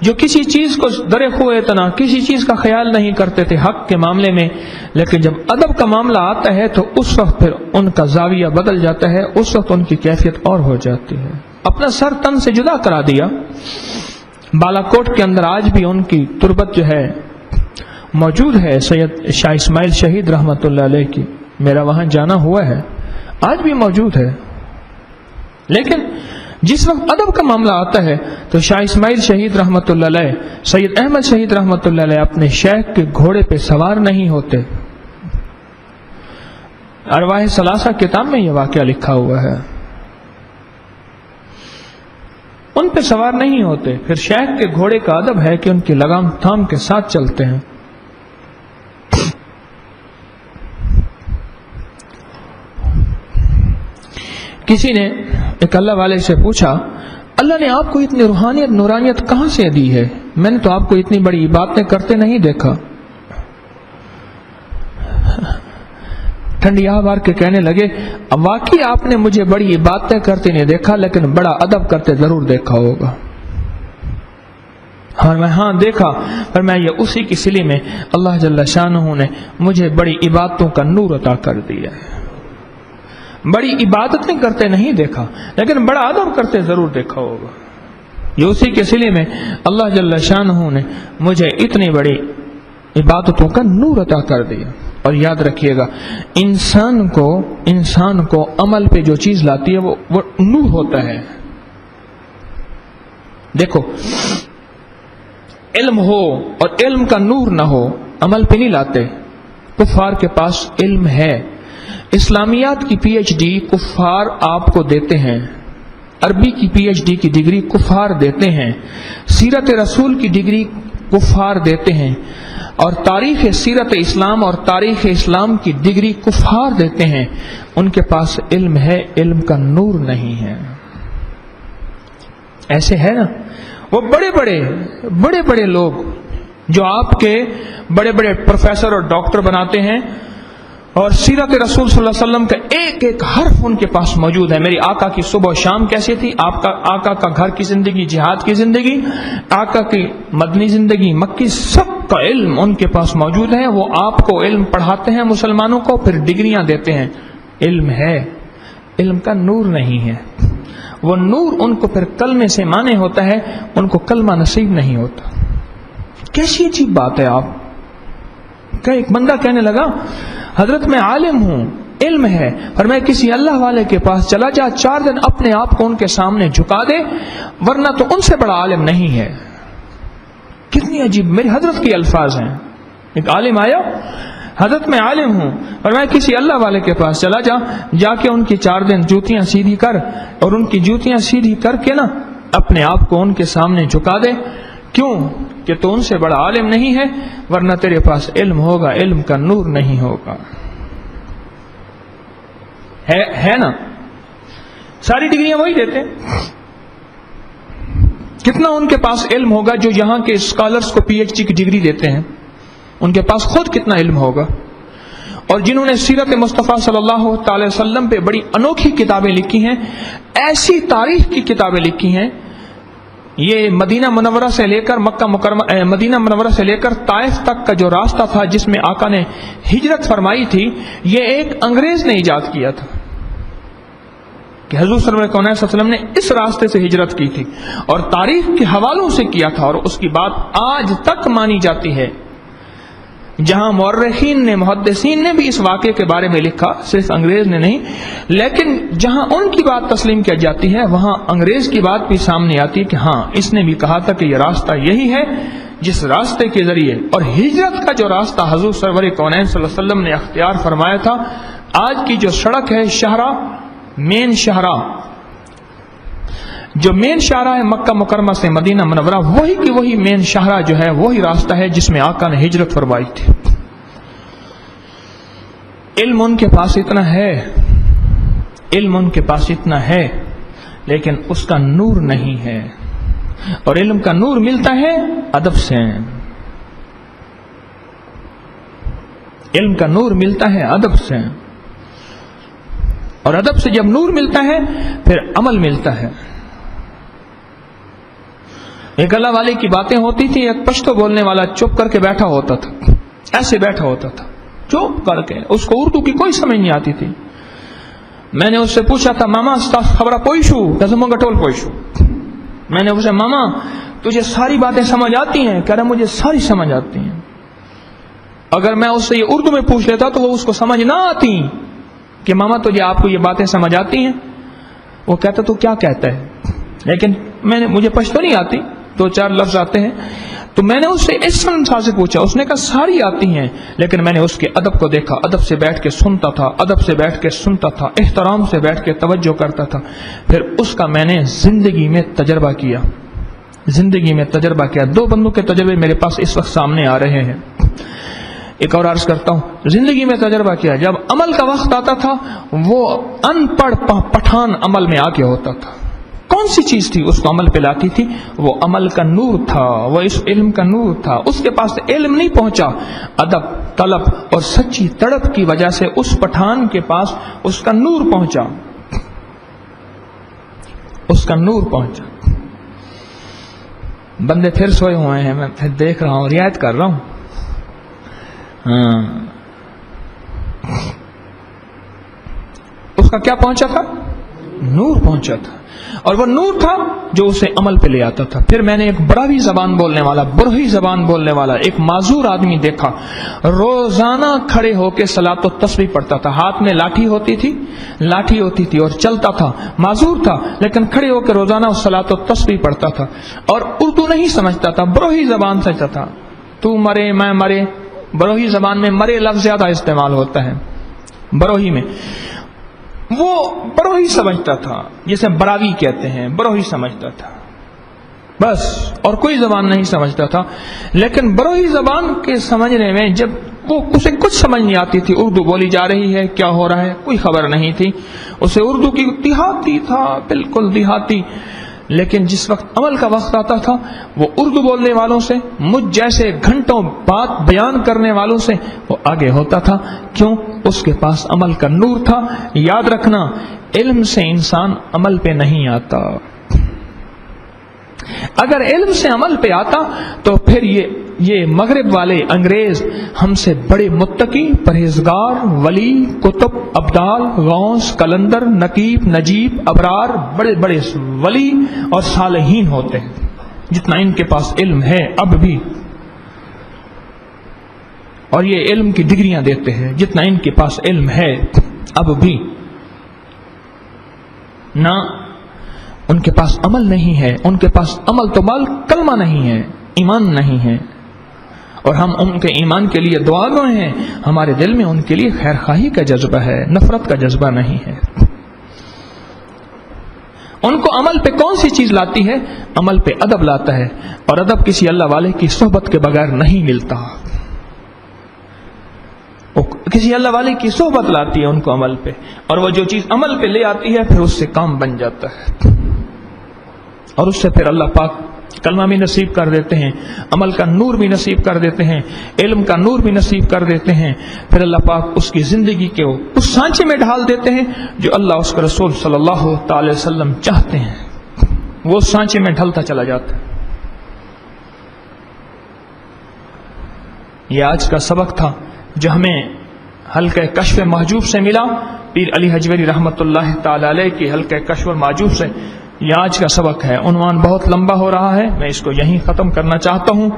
جو کسی چیز کو درے ہوئے تنا، کسی چیز کا خیال نہیں کرتے تھے حق کے معاملے میں، لیکن جب ادب کا معاملہ آتا ہے تو اس وقت پھر ان کا زاویہ بدل جاتا ہے، اس وقت ان کی کیفیت اور ہو جاتی ہے۔ اپنا سر تن سے جدا کرا دیا۔ بالا کوٹ کے اندر آج بھی ان کی تربت جو ہے موجود ہے، سید شاہ اسماعیل شہید رحمت اللہ علیہ کی، میرا وہاں جانا ہوا ہے، آج بھی موجود ہے۔ لیکن جس وقت ادب کا معاملہ آتا ہے تو شاہ اسماعیل شہید رحمۃ اللہ علیہ، سید احمد شہید رحمۃ اللہ علیہ اپنے شیخ کے گھوڑے پہ سوار نہیں ہوتے. ارواح ثلاثہ کتاب میں یہ واقعہ لکھا ہوا ہے. ان پہ سوار نہیں ہوتے. پھر شیخ کے گھوڑے کا ادب ہے کہ ان کی لگام تھام کے ساتھ چلتے ہیں. کسی نے ایک اللہ والے سے پوچھا، اللہ نے آپ کو اتنی روحانیت نورانیت کہاں سے دی ہے؟ میں نے تو آپ کو اتنی بڑی باتیں کرتے نہیں دیکھا. ٹھنڈی آہ بار کے کہنے لگے، واقعی آپ نے مجھے بڑی باتیں کرتے نہیں دیکھا، لیکن بڑا ادب کرتے ضرور دیکھا ہوگا. ہاں دیکھا، پر میں یہ اسی کی صلے میں اللہ جل شانہ نے مجھے بڑی عبادتوں کا نور عطا کر دیا ہے. بڑی عبادتیں کرتے نہیں دیکھا، لیکن بڑا ادب کرتے ضرور دیکھا ہوگا. یہ اسی کے صلے میں اللہ جل شانہ نے مجھے اتنی بڑی عبادتوں کا نور عطا کر دیا. اور یاد رکھیے گا، انسان کو عمل پہ جو چیز لاتی ہے وہ نور ہوتا ہے. دیکھو، علم ہو اور علم کا نور نہ ہو، عمل پہ نہیں لاتے. کفار کے پاس علم ہے، اسلامیات کی پی ایچ ڈی کفار آپ کو دیتے ہیں، عربی کی پی ایچ ڈی کی ڈگری کفار دیتے ہیں، سیرت رسول کی ڈگری کفار دیتے ہیں، اور تاریخ سیرت اسلام اور تاریخ اسلام کی ڈگری کفار دیتے ہیں. ان کے پاس علم ہے، علم کا نور نہیں ہے. ایسے ہے نا، وہ بڑے بڑے لوگ جو آپ کے بڑے بڑے پروفیسر اور ڈاکٹر بناتے ہیں، اور سیرت رسول صلی اللہ علیہ وسلم کا ایک ایک حرف ان کے پاس موجود ہے. میری آقا کی صبح و شام کیسی تھی، آقا کا گھر کی زندگی، جہاد کی زندگی، آقا کی مدنی زندگی، مکی، سب کا علم ان کے پاس موجود ہے. وہ آپ کو علم پڑھاتے ہیں مسلمانوں کو، پھر ڈگریاں دیتے ہیں. علم ہے، علم کا نور نہیں ہے. وہ نور ان کو پھر کلمے سے مانے ہوتا ہے، ان کو کلمہ نصیب نہیں ہوتا. کیسی عجیب بات ہے. آپ کہ ایک بندہ کہنے لگا، حضرت میں عالم ہوں، علم ہے، اور میں کسی اللہ والے کے پاس چلا جا، 4 دن اپنے آپ کو ان کے سامنے جھکا دے، ورنہ تو ان سے بڑا عالم نہیں ہے. کتنی عجیب، میری حضرت کے الفاظ ہیں. ایک عالم آیا، حضرت میں عالم ہوں اور میں کسی اللہ والے کے پاس چلا جا کے ان کی 4 دن جوتیاں سیدھی کر، اور ان کی جوتیاں سیدھی کر کے نا اپنے آپ کو ان کے سامنے جھکا دے. کیوں؟ کہ تو ان سے بڑا عالم نہیں ہے، ورنہ تیرے پاس علم ہوگا، علم کا نور نہیں ہوگا. ہے نا، ساری ڈگریاں وہی دیتے. کتنا ان کے پاس علم ہوگا جو یہاں کے اسکالرز کو پی ایچ ڈی کی ڈگری دیتے ہیں، ان کے پاس خود کتنا علم ہوگا. اور جنہوں نے سیرت مصطفیٰ صلی اللہ تعالی وسلم پہ بڑی انوکھی کتابیں لکھی ہیں، ایسی تاریخ کی کتابیں لکھی ہیں. یہ مدینہ منورہ سے لے کر مکہ مکرمہ، مدینہ منورہ سے لے کر طائف تک کا جو راستہ تھا جس میں آقا نے ہجرت فرمائی تھی، یہ ایک انگریز نے ایجاد کیا تھا کہ حضور صلی اللہ علیہ وسلم نے اس راستے سے ہجرت کی تھی، اور تاریخ کے حوالوں سے کیا تھا. اور اس کی بات آج تک مانی جاتی ہے. جہاں مورخین نے، محدثین نے بھی اس واقعے کے بارے میں لکھا، صرف انگریز نے نہیں، لیکن جہاں ان کی بات تسلیم کی جاتی ہے وہاں انگریز کی بات بھی سامنے آتی ہے کہ ہاں، اس نے بھی کہا تھا کہ یہ راستہ یہی ہے جس راستے کے ذریعے، اور ہجرت کا جو راستہ حضور سرور کونین صلی اللہ علیہ وسلم نے اختیار فرمایا تھا. آج کی جو سڑک ہے شاہراہ، مین شاہراہ، جو مین شاہراہ ہے مکہ مکرمہ سے مدینہ منورہ، وہی کی وہی مین شاہراہ جو ہے وہی راستہ ہے جس میں آقا نے ہجرت فرمائی تھی. علم ان کے پاس اتنا ہے، علم ان کے پاس اتنا ہے، لیکن اس کا نور نہیں ہے. اور علم کا نور ملتا ہے ادب سے. علم کا نور ملتا ہے ادب سے، اور ادب سے جب نور ملتا ہے پھر عمل ملتا ہے. ایک اللہ والے کی باتیں ہوتی تھی، ایک پشتو بولنے والا چپ کر کے بیٹھا ہوتا تھا، ایسے بیٹھا ہوتا تھا چپ کر کے، اس کو اردو کی کوئی سمجھ نہیں آتی تھی. میں نے اس سے پوچھا تھا، ماما خبر پوئشو ٹول پوئشو. میں نے اسے، ماما تجھے ساری باتیں سمجھ آتی ہیں؟ کہہ رہا مجھے ساری سمجھ آتی ہیں. اگر میں اس سے یہ اردو میں پوچھ لیتا تو وہ اس کو سمجھ نہ آتی کہ ماما تجھے، آپ کو یہ باتیں سمجھ آتی ہیں؟ وہ کہتا تو کیا کہتا ہے؟ لیکن مجھے پشتو نہیں آتی، 2-4 لفظ آتے ہیں، تو میں نے اس سے اس انسان سے پوچھا، اس نے کہا ساری آتی ہیں، لیکن میں نے اس کے ادب کو دیکھا، ادب سے بیٹھ کے سنتا تھا، ادب سے بیٹھ کے سنتا تھا، احترام سے بیٹھ کے توجہ کرتا تھا، پھر اس کا میں نے زندگی میں تجربہ کیا، زندگی میں تجربہ کیا۔ 2 بندوں کے تجربے میرے پاس اس وقت سامنے آ رہے ہیں۔ ایک اور عرض کرتا ہوں، زندگی میں تجربہ کیا، جب عمل کا وقت آتا تھا وہ ان پڑھ پٹھان عمل میں آگے ہوتا تھا۔ کون سی چیز تھی اس کو عمل پہ لاتی تھی؟ وہ عمل کا نور تھا، وہ اس علم کا نور تھا۔ اس کے پاس علم نہیں پہنچا، ادب، طلب اور سچی تڑپ کی وجہ سے اس پٹھان کے پاس اس کا نور پہنچا، اس کا نور پہنچا۔ بندے پھر سوئے ہوئے ہیں، میں پھر دیکھ رہا ہوں، رعایت کر رہا ہوں۔ اس کا کیا پہنچا تھا؟ نور پہنچا تھا، اور وہ نور تھا جو اسے عمل پہ لے آتا تھا۔ پھر میں نے ایک برہی زبان بولنے والا، برہی زبان بولنے والا ایک معذور آدمی دیکھا، روزانہ کھڑے ہو کے صلاۃ و تسبیح پڑھتا تھا، ہاتھ میں لاٹھی ہوتی تھی اور چلتا تھا، معذور تھا لیکن کھڑے ہو کے روزانہ صلاۃ و تسبیح پڑھتا تھا، اور اردو نہیں سمجھتا تھا، برہی زبان سمجھتا تھا، تو مرے میں مرے۔ بروہی زبان میں مرے لفظ زیادہ استعمال ہوتا ہے بروہی میں، وہ بروہی سمجھتا تھا، جسے براوی کہتے ہیں، بروہی سمجھتا تھا بس، اور کوئی زبان نہیں سمجھتا تھا۔ لیکن بروہی زبان کے سمجھنے میں جب وہ اسے کچھ سمجھ نہیں آتی تھی، اردو بولی جا رہی ہے، کیا ہو رہا ہے، کوئی خبر نہیں تھی اسے، اردو کی دیہاتی تھا، بالکل دیہاتی۔ لیکن جس وقت عمل کا وقت آتا تھا وہ اردو بولنے والوں سے، مجھ جیسے گھنٹوں بات بیان کرنے والوں سے وہ آگے ہوتا تھا۔ کیوں؟ اس کے پاس عمل کا نور تھا۔ یاد رکھنا، علم سے انسان عمل پہ نہیں آتا، اگر علم سے عمل پہ آتا تو پھر یہ مغرب والے انگریز ہم سے بڑے متقی، پرہیزگار، ولی، کتب، ابدال، غوث، کلندر، نقیب، نجیب، ابرار، بڑے بڑے ولی اور صالحین ہوتے ہیں، جتنا ان کے پاس علم ہے اب بھی، اور یہ علم کی ڈگریاں دیتے ہیں، جتنا ان کے پاس علم ہے اب بھی، نہ ان کے پاس عمل نہیں ہے، ان کے پاس عمل تو مال کلمہ نہیں ہے، ایمان نہیں ہے، اور ہم ان کے ایمان کے لیے دعا گوئے ہیں، ہمارے دل میں ان کے لیے خیر خواہی کا جذبہ ہے، نفرت کا جذبہ نہیں ہے۔ ان کو عمل پہ کون سی چیز لاتی ہے؟ عمل پہ ادب لاتا ہے، اور ادب کسی اللہ والے کی صحبت کے بغیر نہیں ملتا، کسی اللہ والے کی صحبت لاتی ہے ان کو عمل پہ، اور وہ جو چیز عمل پہ لے آتی ہے پھر اس سے کام بن جاتا ہے، اور اس سے پھر اللہ پاک کلمہ بھی نصیب کر دیتے ہیں، عمل کا نور بھی نصیب کر دیتے ہیں، علم کا نور بھی نصیب کر دیتے ہیں، پھر اللہ پاک اس کی زندگی کے اس سانچے میں ڈھال دیتے ہیں جو اللہ اس کے رسول صلی اللہ تعالی وسلم چاہتے ہیں، وہ اس سانچے میں ڈھلتا چلا جاتا ہے۔ یہ آج کا سبق تھا جو ہمیں حلقہ کشف محجوب سے ملا، پیر علی حجویری رحمۃ اللہ تعالی علیہ کی حلقہ کشف محجوب سے، یہ آج کا سبق ہے۔ عنوان بہت لمبا ہو رہا ہے، میں اس کو یہیں ختم کرنا چاہتا ہوں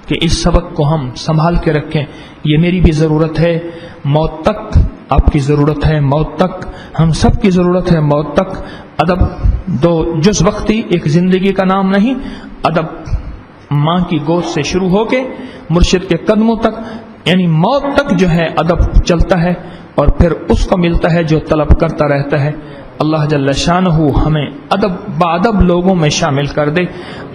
کہ اس سبق کو ہم سنبھال کے رکھیں، یہ میری بھی ضرورت ہے، موت تک آپ کی ضرورت ہے، موت تک ہم سب کی ضرورت ہے، موت تک ادب دو جز وقتی ایک زندگی کا نام نہیں، ادب ماں کی گود سے شروع ہو کے مرشد کے قدموں تک، یعنی موت تک جو ہے ادب چلتا ہے، اور پھر اس کو ملتا ہے جو طلب کرتا رہتا ہے۔ اللہ جل شانہ ہمیں ادب بادب لوگوں میں شامل کر دے،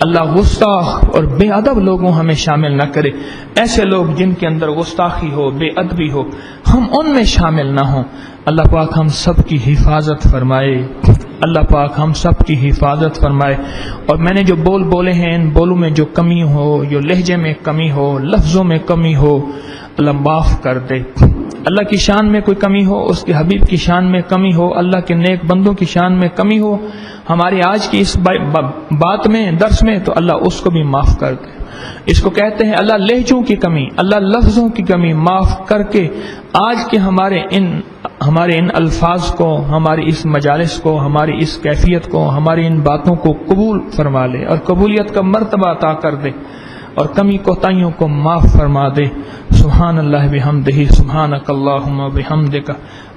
اللہ گستاخ اور بے ادب لوگوں ہمیں شامل نہ کرے، ایسے لوگ جن کے اندر گستاخی ہو، بے ادبی ہو، ہم ان میں شامل نہ ہوں۔ اللہ پاک ہم سب کی حفاظت فرمائے، اللہ پاک ہم سب کی حفاظت فرمائے۔ اور میں نے جو بول بولے ہیں، ان بولوں میں جو کمی ہو، جو لہجے میں کمی ہو، لفظوں میں کمی ہو، اللہ معاف کر دے۔ اللہ کی شان میں کوئی کمی ہو، اس کے حبیب کی شان میں کمی ہو، اللہ کے نیک بندوں کی شان میں کمی ہو، ہماری آج کی اس بات میں، درس میں، تو اللہ اس کو بھی معاف کر دے۔ اس کو کہتے ہیں اللہ لہجوں کی کمی، اللہ لفظوں کی کمی معاف کر کے آج کے ہمارے ان الفاظ کو، ہماری اس مجالس کو، ہماری اس کیفیت کو، ہماری ان باتوں کو قبول فرما لے، اور قبولیت کا مرتبہ عطا کر دے، اور کمی کوتاہیوں کو معاف فرما دے۔ سبحان اللہ بحمدہ، سبحانک اللہم وبحمدک،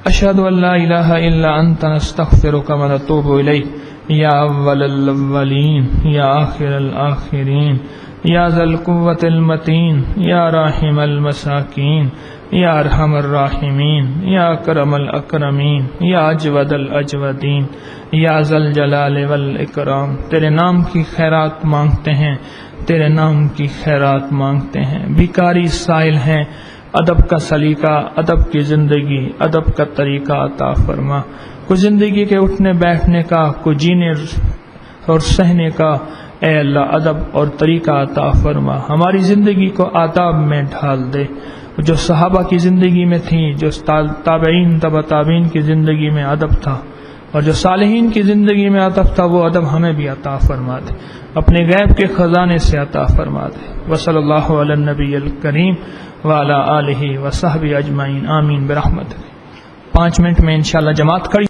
اشہد ان لا الہ الا انت، نستغفرک ونتوب الیک۔ یا اول الاولین یا آخر الآخرین یا ذا القوة المتین یا راحم المساکین یا ارحم الراحمین یا اکرم الاکرمین یا اجود الاجودین یا ذا الجلال والاکرام. تیرے نام کی خیرات مانگتے ہیں، تیرے نام کی خیرات مانگتے ہیں. بیکاری سائل ہیں، ادب کا سلیقہ، ادب کی زندگی، ادب کا طریقہ عطا فرما. کوئی زندگی کے اٹھنے بیٹھنے کا، کوئی جینے اور سہنے کا، اے اللہ ادب اور طریقہ عطا فرما. ہماری زندگی کو آداب میں ڈھال دے. جو صحابہ کی زندگی میں تھیں، جو تابعین تبع تابعین کی زندگی میں ادب تھا، اور جو صالحین کی زندگی میں ادب تھا، وہ ادب ہمیں بھی عطا فرما دے. اپنے غیب کے خزانے سے عطا فرما دے. وصلی اللہ علی النبی الکریم وعلی آلہ وصحبہ اجمعین. آمین برحمتک. 5 منٹ میں انشاءاللہ جماعت کھڑی